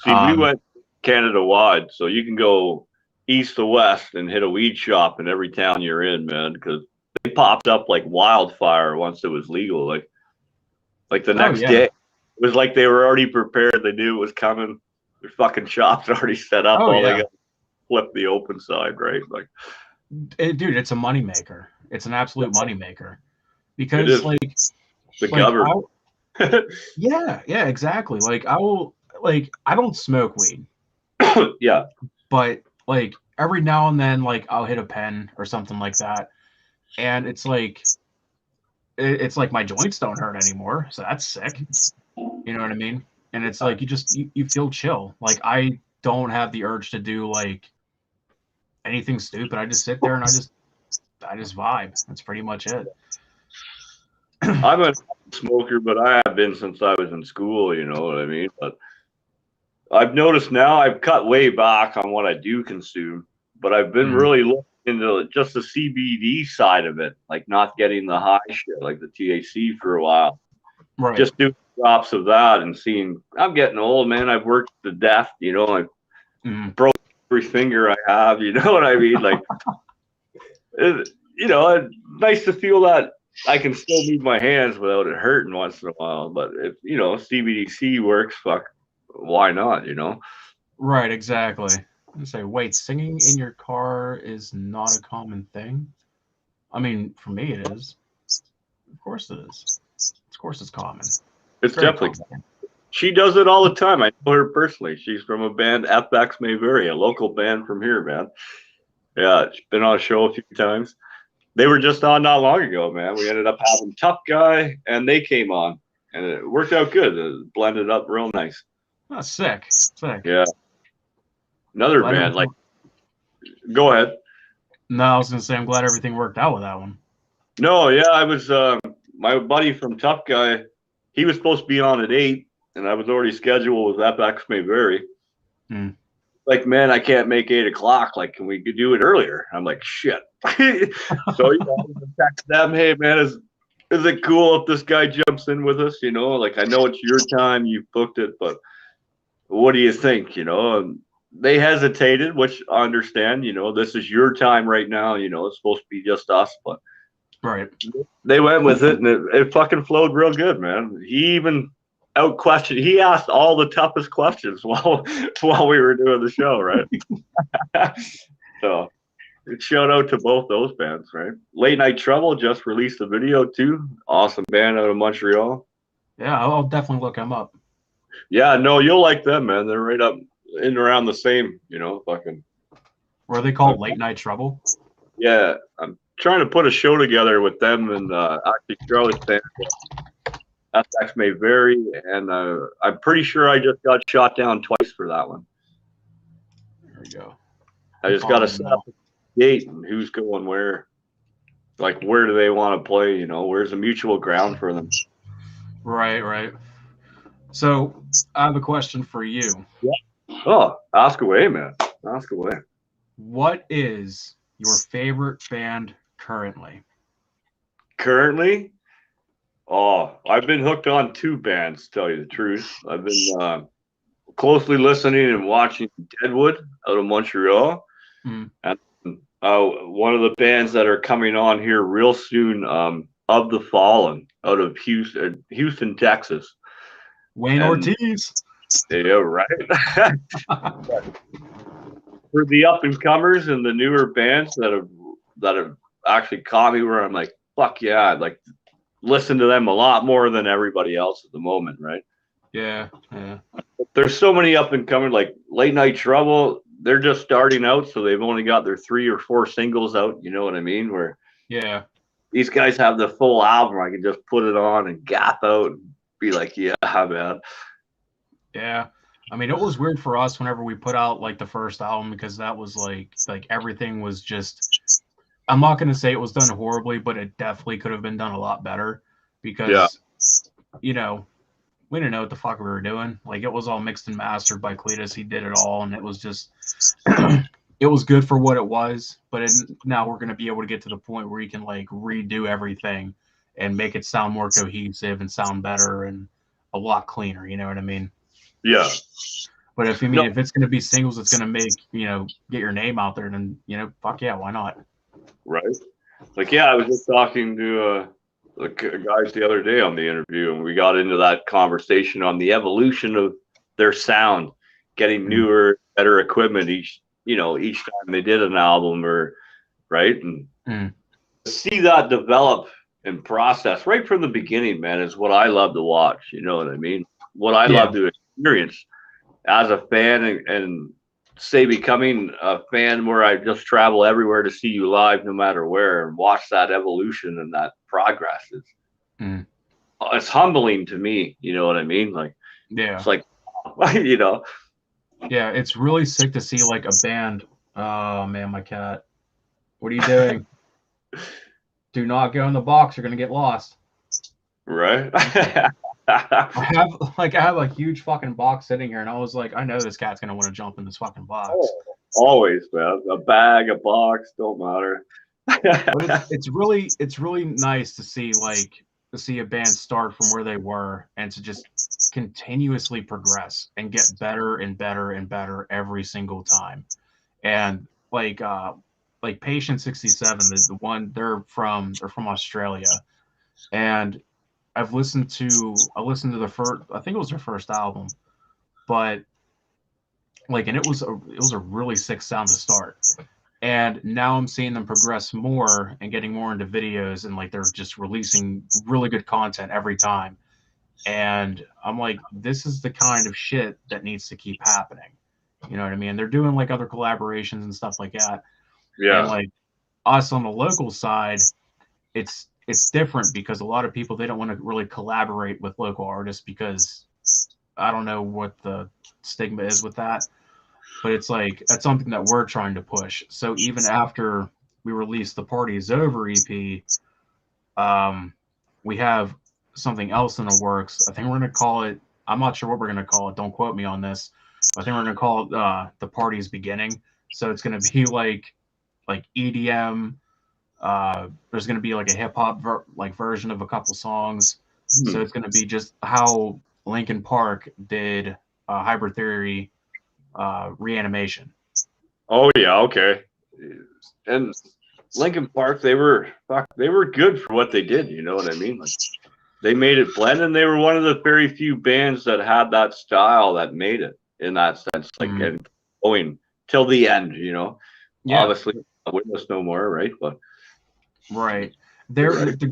See, we went Canada wide, so you can go east to west and hit a weed shop in every town you're in, man, because they popped up like wildfire once it was legal. Like the next day, it was like they were already prepared. They knew it was coming. Their fucking shops already set up. They got to flip the open side, right? Like, dude, it's a moneymaker. It's an absolute moneymaker because the government. Yeah, exactly. Like I don't smoke weed. Yeah. But like every now and then, like I'll hit a pen or something like that, and it's like my joints don't hurt anymore, so that's sick. You know what I mean? And it's like you feel chill. Like I don't have the urge to do like anything stupid. I just sit there and I just vibe. That's pretty much it. I'm a smoker, but I have been since I was in school, you know what I mean? But I've noticed now I've cut way back on what I do consume, but I've been really looking into just the CBD side of it, like not getting the high shit, like the THC for a while. Right. Just doing drops of that and seeing, I'm getting old, man. I've worked to death, I broke every finger I have, you know what I mean? Like, nice to feel that I can still move my hands without it hurting once in a while. But if, CBDC works, fuck, why not, Right, exactly. I say, wait, singing in your car is not a common thing? I mean, for me it is. Of course it is. Of course it's common. It's definitely common. She does it all the time. I know her personally. She's from a band, FX Mayberry, a local band from here, man. Yeah, she's been on a show a few times. They were just on not long ago, man. We ended up having Tough Guy, and they came on, and it worked out good. It blended up real nice. Oh, sick. Yeah. Another band, like, go ahead. No, I was gonna say I'm glad everything worked out with that one. No, yeah, I was my buddy from Tough Guy. He was supposed to be on at 8, and I was already scheduled with FX Mayberry. Like, man, I can't make 8 o'clock. Like, can we do it earlier? I'm like, shit. So I text them, hey man, is it cool if this guy jumps in with us? Like, I know it's your time, you booked it, but what do you think? And they hesitated, which I understand. This is your time right now. It's supposed to be just us, but right. They went with it, and it fucking flowed real good, man. He even out-questioned. He asked all the toughest questions while we were doing the show, right? So, shout out to both those bands, right? Late Night Trouble just released a video too. Awesome band out of Montreal. Yeah, I'll definitely look them up. Yeah, no, you'll like them, man. They're right up in and around the same, fucking. Were they called Late Night Trouble? Yeah, I'm trying to put a show together with them and actually Charlie's band. FX may vary, and I'm pretty sure I just got shot down twice for that one. There we go. I just got to set up the gate and who's going where. Like, where do they want to play? Where's the mutual ground for them? Right. So I have a question for you. Oh, ask away, man. Ask away. What is your favorite band currently? Currently, oh, I've been hooked on two bands, to tell you the truth. I've been closely listening and watching Deadwood out of Montreal. Mm. And one of the bands that are coming on here real soon, Of the Fallen, out of Houston, Texas. Wayne And Ortiz. yeah, right. For the up and comers and the newer bands that have actually caught me, where I'm like, fuck yeah, I'd like listen to them a lot more than everybody else at the moment, right? Yeah, yeah. There's so many up and coming, like Late Night Trouble. They're just starting out, so they've only got their 3 or 4 singles out. You know what I mean? Where Yeah. these guys have the full album. I can just put it on and gap out and be like, yeah, man. Yeah. I mean, it was weird for us whenever we put out like the first album because that was like everything was just, I'm not going to say it was done horribly, but it definitely could have been done a lot better Yeah, because, you know, we didn't know what the fuck we were doing. Like it was all mixed and mastered by Cletus. He did it all, and it was just it was good for what it was. But now we're gonna be able to get to the point where you can like redo everything and make it sound more cohesive and sound better and a lot cleaner. You know what I mean? yeah. But if No, if it's gonna be singles, it's gonna make get your name out there. Then fuck yeah, why not? right. Like, yeah, I was just talking to the guys the other day on the interview, and we got into that conversation on the evolution of their sound, getting newer, better equipment each time they did an album, or right, and Mm. see that develop and process right from the beginning, man, is what I love to watch. You know what I mean? What I Yeah, love to experience as a fan, and say becoming a fan where I just travel everywhere to see you live, no matter where, and watch that evolution and that progress. Mm. It's humbling to me. You know what I mean? Like, Yeah, it's like, you know, yeah. It's really sick to see like a band. Oh man, my cat. What are you doing? Do not go in the box. You're gonna get lost. right? I have a huge fucking box sitting here, and I was like, I know this cat's gonna want to jump in this fucking box. Oh, always, man. A bag, a box, don't matter. But it's really nice to see a band start from where they were and to just continuously progress and get better and better and better every single time. And like Patient 67, the one they're from Australia, and I listened to the first, I think it was their first album, but and it was a really sick sound to start. And now I'm seeing them progress more and getting more into videos, and like they're just releasing really good content every time. And I'm like, this is the kind of shit that needs to keep happening. You know what I mean? They're doing like other collaborations and stuff like that. And Yeah, like us on the local side, it's different because a lot of people, they don't want to really collaborate with local artists because I don't know what the stigma is with that, but it's like that's something that we're trying to push. So even after we release the Party Is Over EP, um, we have something else in the works. I think we're gonna call it. I'm not sure what we're gonna call it. Don't quote me on this. But I think we're gonna call it the Party's Beginning. So it's gonna be like EDM. There's gonna be like a hip hop version of a couple songs. So it's gonna be just how Linkin Park did Hybrid Theory Reanimation. oh yeah, okay. And Lincoln Park, they were good for what they did. You know what I mean? Like, they made it blend, and they were one of the very few bands that had that style that made it in that sense, like, Mm. and going till the end. Yeah, Obviously, witness no more, right? But right. right, The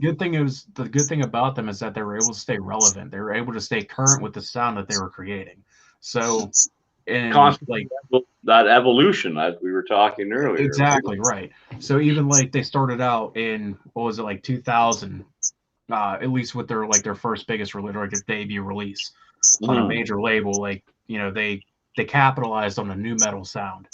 good thing about them is that they were able to stay relevant. They were able to stay current with the sound that they were creating. So, and constantly that evolution, as we were talking earlier, right? exactly right. So even like they started out in what was it, like 2000, at least with their first biggest release, or like their debut release on a Mhm. major label. Like they capitalized on the new metal sound,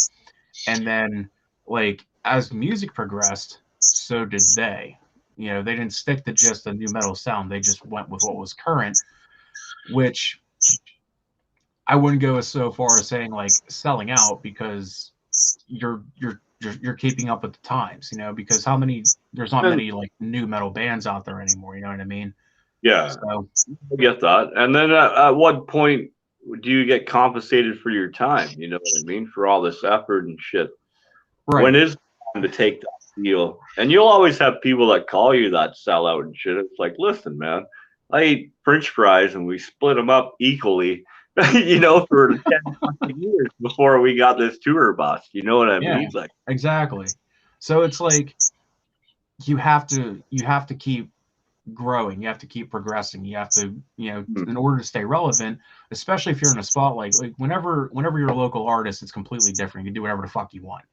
and then like as music progressed, so did they. They didn't stick to just a new metal sound. They just went with what was current, which I wouldn't go so far as saying like selling out, because you're keeping up with the times, you know, because there's not many like new metal bands out there anymore, you know what I mean? Yeah, So I get that. And then at what point do you get compensated for your time? You know what I mean? For all this effort and shit. right. When is time to take that deal? And you'll always have people that call you that sellout and shit. It's like, listen, man, I ate French fries and we split them up equally, you know, for 10 fucking years before we got this tour bus. You know what I Yeah, mean? Like, exactly. So it's like you have to keep growing, you have to keep progressing, you have to, you know, in order to stay relevant, especially if you're in a spotlight. Like whenever you're a local artist, it's completely different. You can do whatever the fuck you want.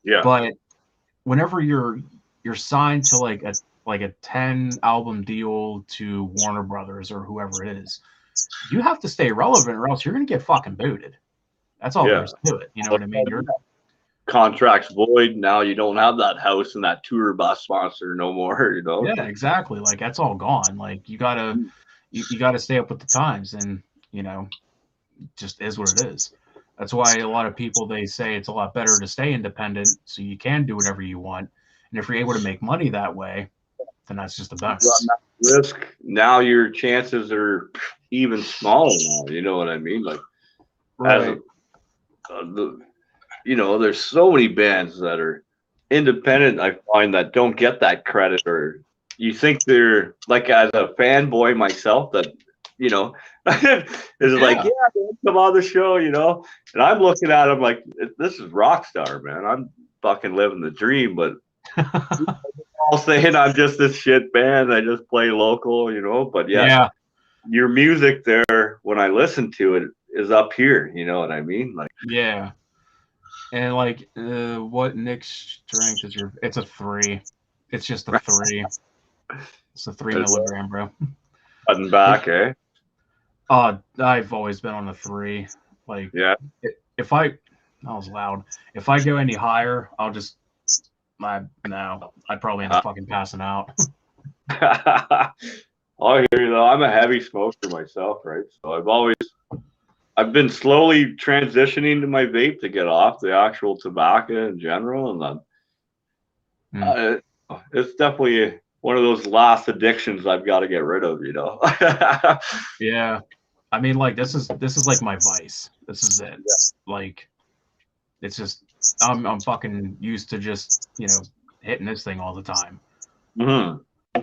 yeah, But whenever you're signed to like a 10 album deal to Warner Brothers or whoever it is, you have to stay relevant or else you're gonna get fucking booted. That's all there yeah. is to it. You know what I mean? You're Contracts void. Now you don't have that house and that tour bus sponsor no more, you know? Yeah, exactly. Like that's all gone. Like you gotta stay up with the times, and you know, just is what it is. That's why a lot of people, they say it's a lot better to stay independent so you can do whatever you want. And if you're able to make money that way, then that's just a bonus. Risk. Now your chances are even smaller now. You know what I mean? Like, as Right. you know, there's so many bands that are independent. I find that don't get that credit, or you think they're like, as a fanboy myself, that you know, is like, Yeah. yeah, man, come on the show, you know, and I'm looking at them like, this is rock star, man. I'm fucking living the dream, but all saying I'm just this shit band. I just play local, you know, but yeah, Yeah. your music there, when I listen to it, is up here. You know what I mean? Like, Yeah. And like, what Nick's strength is your? It's a 3. It's just a 3. It's a 3 milligram, bro. cutting back, eh? I've always been on a 3. Like, Yeah. if I, that was loud. If I go any higher, I'll just, no, I'd probably end up fucking passing out. I hear you though. I'm a heavy smoker myself, right? So I've been slowly transitioning to my vape to get off the actual tobacco in general, and then it's definitely one of those last addictions I've got to get rid of. You know. Yeah. I mean, like this is like my vice. This is it. Like, it's just I'm fucking used to just, you know, hitting this thing all the time. Mm-hmm.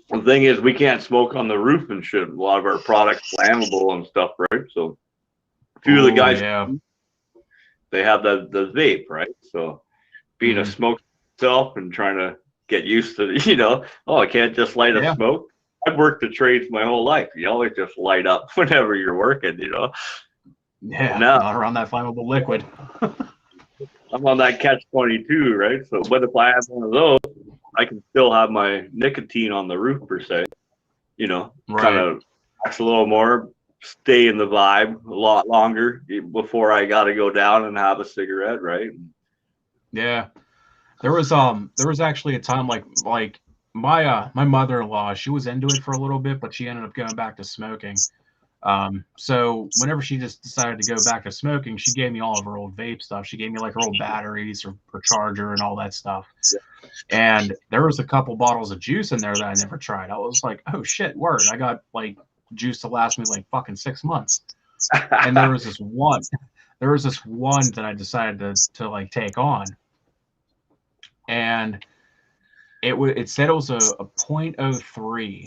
The thing is, we can't smoke on the roof and shit. A lot of our products flammable and stuff, right? So a few of the guys, Yeah. they have the vape, right? So being a smoker myself and trying to get used to, you know, oh, I can't just light a smoke. I've worked the trades my whole life. You always just light up whenever you're working, you know. Yeah, Now not around that flammable liquid. I'm on that catch-22, right? So, but if I have one of those, I can still have my nicotine on the roof per se. You know, kind of acts a little more, stay in the vibe a lot longer before I got to go down and have a cigarette, right? Yeah, there was actually a time like my mother-in-law, she was into it for a little bit, but she ended up going back to smoking. So whenever she just decided to go back to smoking, she gave me all of her old vape stuff. She gave me like her old batteries, her charger, and all that stuff. And there was a couple bottles of juice in there that I never tried. I was like, oh shit, word! I got like juice to last me like fucking 6 months. And there was this one that I decided to like take on, and it said it was a 0.03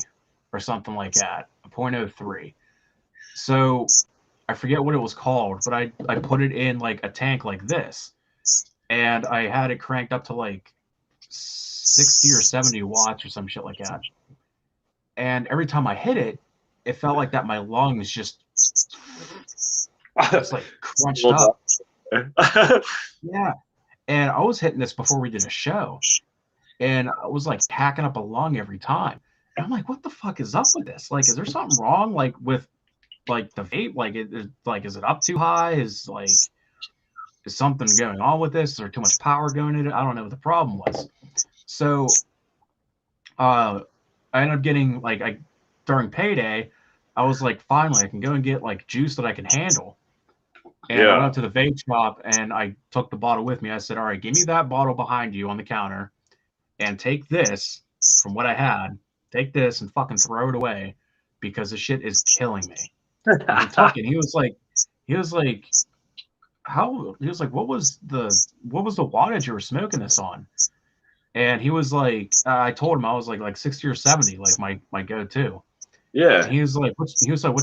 or something like that, a 0.03. So I forget what it was called, but I put it in like a tank like this, and I had it cranked up to like 60 or 70 watts or some shit like that. And every time I hit it, it felt like that my lungs just like crunched up. Yeah. And I was hitting this before we did a show, and I was like hacking up a lung every time. And I'm like, what the fuck is up with this? Like, is there something wrong like with like the vape? Like, is it up too high? Is something going on with this? Is there too much power going into it? I don't know what the problem was. So I ended up getting like during payday, I was like, finally, I can go and get like juice that I can handle. And I Yeah. went up to the vape shop and I took the bottle with me. I said, all right, give me that bottle behind you on the counter and take this from what I had, take this and fucking throw it away because this shit is killing me. And he took it. He was like, how? He was like, what was the wattage you were smoking this on? And he was like, I told him I was like 60 or 70, like my go-to. Yeah. And he was like, what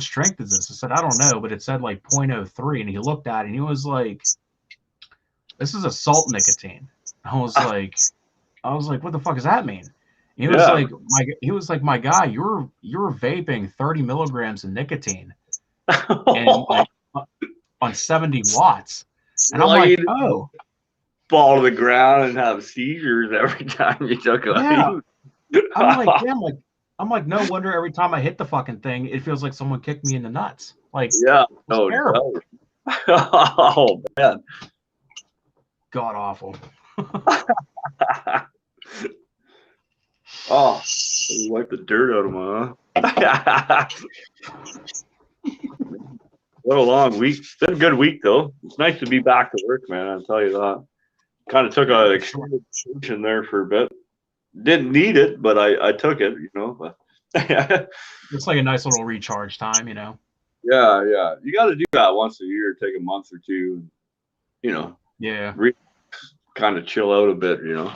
strength is this? I said, I don't know, but it said like 0.03. And he looked at it and he was like, this is a salt nicotine. I was like, what the fuck does that mean? He was Yeah. like, my guy, you're vaping 30 milligrams of nicotine and like on 70 watts. And I'm like, oh, fall to the ground and have seizures every time you took a yeah. I'm like, no wonder every time I hit the fucking thing, it feels like someone kicked me in the nuts. Like, yeah. it's terrible. Oh man. God awful. Oh, wipe the dirt out of my. What a long week. It's been a good week though. It's nice to be back to work, man. I'll tell you that. Kind of took a extended vacation there for a bit. Didn't need it, but I took it, you know. But it's like a nice little recharge time, you know. Yeah, yeah. You got to do that once a year. Take a month or two, you know. Yeah. Kind of chill out a bit, you know.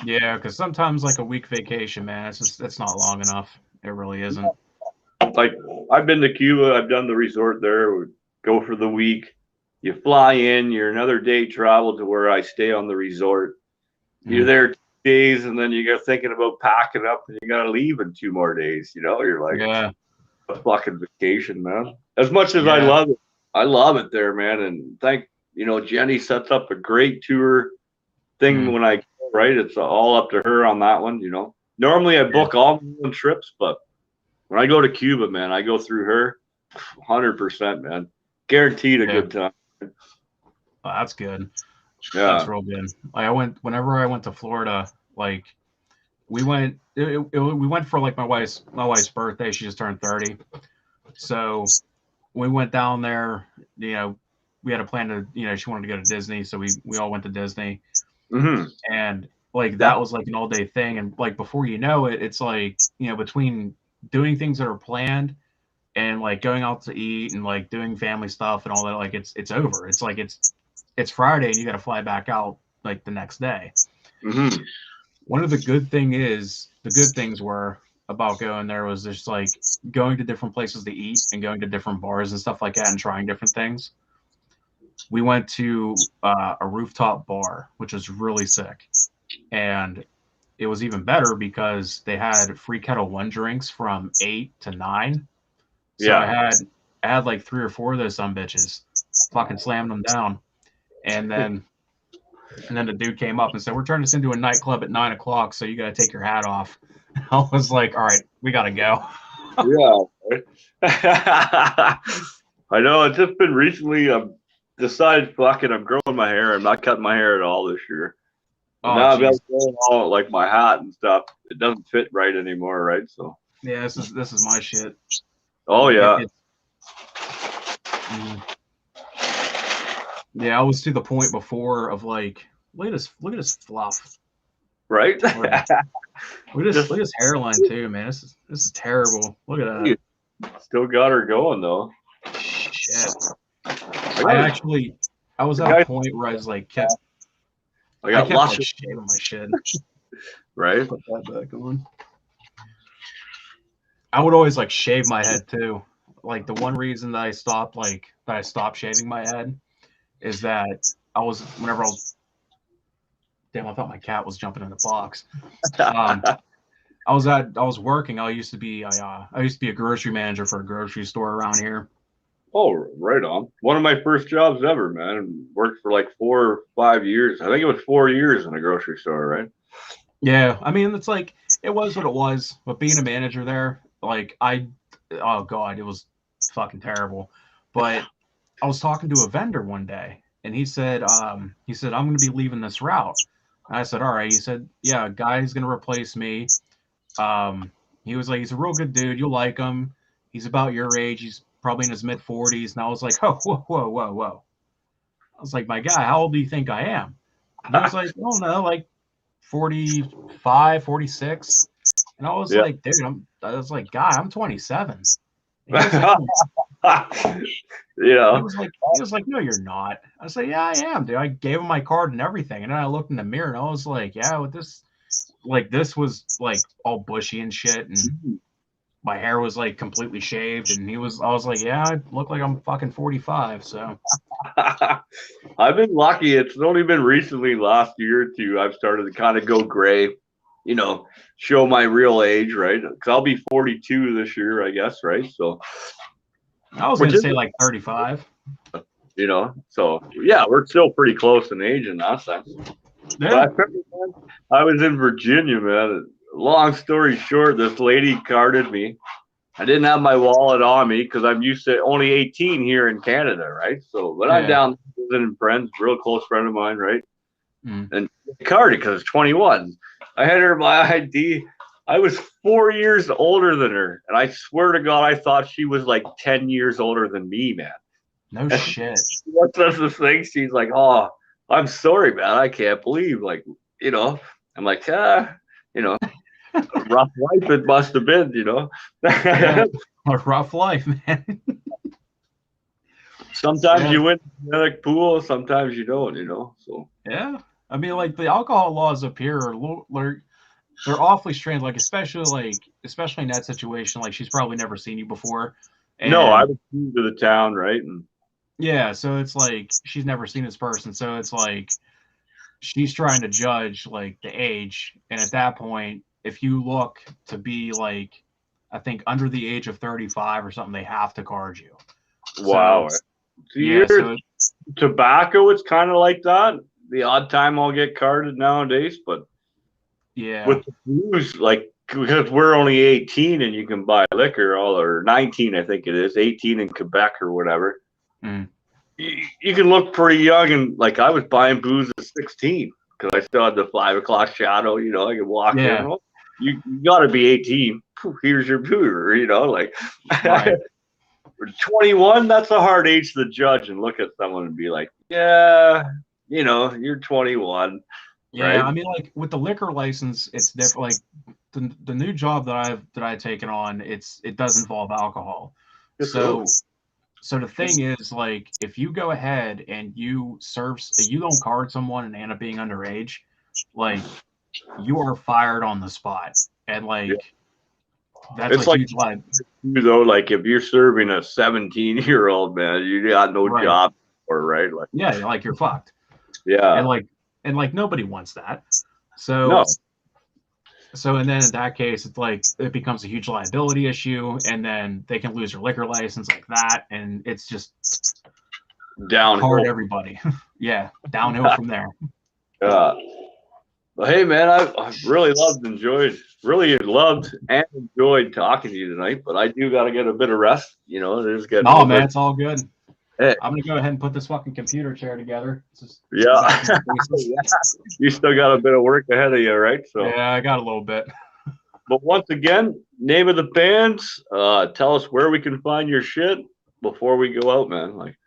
Yeah, because sometimes like a week vacation, man, it's not long enough. It really isn't. Like I've been to Cuba. I've done the resort there. We go for the week. You fly in. You're another day travel to where I stay on the resort. You're there 2 days, and then you go thinking about packing up, and you got to leave in 2 more days. You know, you're like, yeah, a fucking vacation, man. As much as I love it there, man. And Jenny sets up a great tour thing when I go, right? It's all up to her on that one, you know. Normally I book all my own trips, but when I go to Cuba, man, I go through her 100%, man. Guaranteed a good time. Oh, that's good. Yeah. That's real good. Like whenever I went to Florida, like we went for like my wife's birthday. She just turned 30. So we went down there, you know, we had a plan to, you know, she wanted to go to Disney. So we all went to Disney. And like that was like an all day thing. And like before you know it, it's like, you know, between doing things that are planned and like going out to eat and like doing family stuff and all that, like it's over. It's like it's Friday and you got to fly back out like the next day. One of the good things were about going there was just like going to different places to eat and going to different bars and stuff like that and trying different things. We went to a rooftop bar, which was really sick. And it was even better because they had free Kettle One drinks from 8 to 9. So I had like 3 or 4 of those some bitches, fucking slammed them down. And then the dude came up and said, "We're turning this into a nightclub at 9 o'clock, so you got to take your hat off." I was like, "All right, we got to go." I know. It's just been recently. Decided, fucking, I'm growing my hair. I'm not cutting my hair at all this year. Now I've got all like my hat and stuff. It doesn't fit right anymore, right? So yeah, this is my shit. Oh yeah. Yeah, I was to the point before of like, look at this fluff. Right? Look at this hairline too, man. This is terrible. Look at that. Still got her going though. Shit. I was at a point where I was like kept like shaving my shit. Right? Put that back on. I would always like shave my head too. Like the one reason that I stopped shaving my head is that whenever I was damn, I thought my cat was jumping in the box. I was working. I used to be a grocery manager for a grocery store around here. Oh, right on. One of my first jobs ever, man. Worked for like 4 or 5 years. I think it was 4 years in a grocery store, right? Yeah, I mean, it's like it was what it was. But being a manager there, like oh god, it was fucking terrible. But I was talking to a vendor one day, and he said, I'm going to be leaving this route. And I said, all right. He said, yeah, a guy's going to replace me. He was like, he's a real good dude. You'll like him. He's about your age. He's probably in his mid-40s. And I was like, oh, whoa, whoa, whoa, whoa. I was like, my guy, how old do you think I am? And he was like, oh, no, like 45, 46. And I was like, dude, I was like, guy, I'm 27. And he was like, you know, he was like, no, you're not. I was like, yeah, I am, dude. I gave him my card and everything. And then I looked in the mirror and I was like, yeah, with this, like, this was like all bushy and shit. And my hair was like completely shaved. And I was like, yeah, I look like I'm fucking 45. So I've been lucky. It's only been recently, last year or two, I've started to kind of go gray, you know, show my real age, right? Because I'll be 42 this year, I guess, right? So I was going to say like 35. You know, so yeah, we're still pretty close in age in that sense. Yeah. But I remember, man, I was in Virginia, man. Long story short, this lady carded me. I didn't have my wallet on me because I'm used to only 18 here in Canada, right? So when I'm down visiting friends, real close friend of mine, right? And carded because it's 21. I had her my ID. I was 4 years older than her, and I swear to God, I thought she was like 10 years older than me, man. No shit. What does this thing? She's like, oh, I'm sorry, man. I can't believe, like, you know. I'm like, you know, rough life it must have been, you know. Yeah, a rough life, man. Sometimes you win the athletic pool, sometimes you don't, you know. So yeah, I mean, like the alcohol laws up here are they're awfully strange. Like especially in that situation, like she's probably never seen you before. And, no, I was new to the town, right? And yeah, so it's like she's never seen this person, so it's like she's trying to judge like the age, and at that point, if you look to be like, I think under the age of 35 or something, they have to card you. Wow. So, yeah, so tobacco, it's kind of like that. The odd time I'll get carded nowadays, but yeah, with the booze, like, because we're only 18 and you can buy liquor, or 19, I think it is, 18 in Quebec or whatever. You can look pretty young, and like I was buying booze at 16 because I still had the 5 o'clock shadow. You know, I could walk in. Oh, you got to be 18. Here's your boozer. You know, like right. 21. That's a hard age to judge and look at someone and be like, yeah, you know, you're 21. Yeah, right? I mean, like with the liquor license, it's different. Like the new job that I've taken on, it does involve alcohol. So the thing is, like, if you go ahead and you don't card someone and end up being underage, like, you are fired on the spot. And, like, that's it's a like, huge line. Though, like, if you're serving a 17-year-old, man, you got no job, or right? Like, yeah, like, you're fucked. Yeah. And like, nobody wants that. So, no. So, and then in that case, it's like it becomes a huge liability issue, and then they can lose their liquor license like that, and it's just downhill. Hard everybody. Yeah, downhill from there. Well, hey, man, I really loved and enjoyed talking to you tonight, but I do got to get a bit of rest. You know, there's getting. No, man, it's all good. Hey. I'm gonna go ahead and put this fucking computer chair together. Yeah. You still got a bit of work ahead of you, right? So yeah, I got a little bit. But once again, name of the bands, tell us where we can find your shit before we go out, man. Like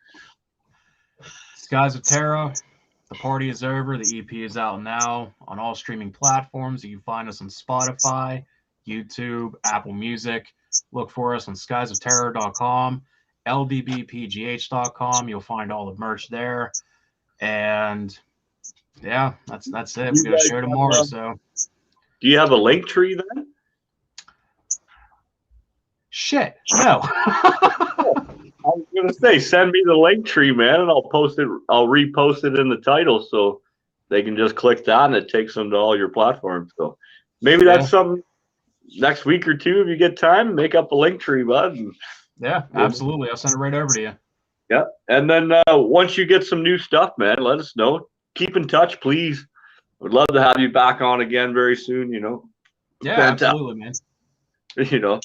Skies of Terror, the party is over. The EP is out now on all streaming platforms. You can find us on Spotify, YouTube, Apple Music. Look for us on skiesofterror.com, ldbpgh.com. You'll find all the merch there. And yeah, that's it. We got a show tomorrow. So do you have a link tree then? Shit, no. I was gonna say, send me the link tree, man, and I'll repost it in the title so they can just click that and it takes them to all your platforms. So maybe that's something next week or two if you get time, make up a link tree, bud. Yeah, absolutely. I'll send it right over to you. Yeah. And then once you get some new stuff, man, let us know. Keep in touch, please. Would love to have you back on again very soon, you know. Yeah, fantastic. Absolutely, man. You know,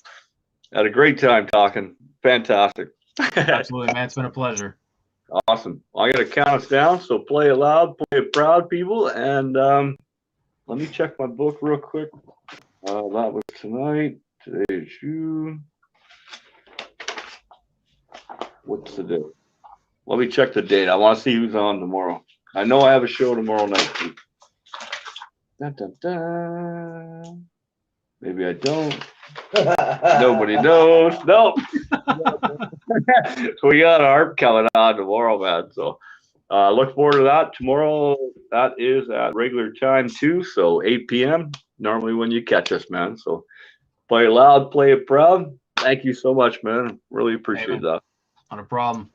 had a great time talking. Fantastic. Absolutely, man. It's been a pleasure. Awesome. Well, I got to count us down, so play it loud, play it proud, people. And let me check my book real quick. That was tonight. Today is June. What's the date? Let me check the date. I want to see who's on tomorrow. I know I have a show tomorrow night too. Dun, dun, dun. Maybe I don't. Nobody knows. Nope. We got art coming on tomorrow, man. So look forward to that tomorrow. That is at regular time too. So 8 p.m. normally when you catch us, man. So play it loud, play it proud. Thank you so much, man. Really appreciate that. Not a problem.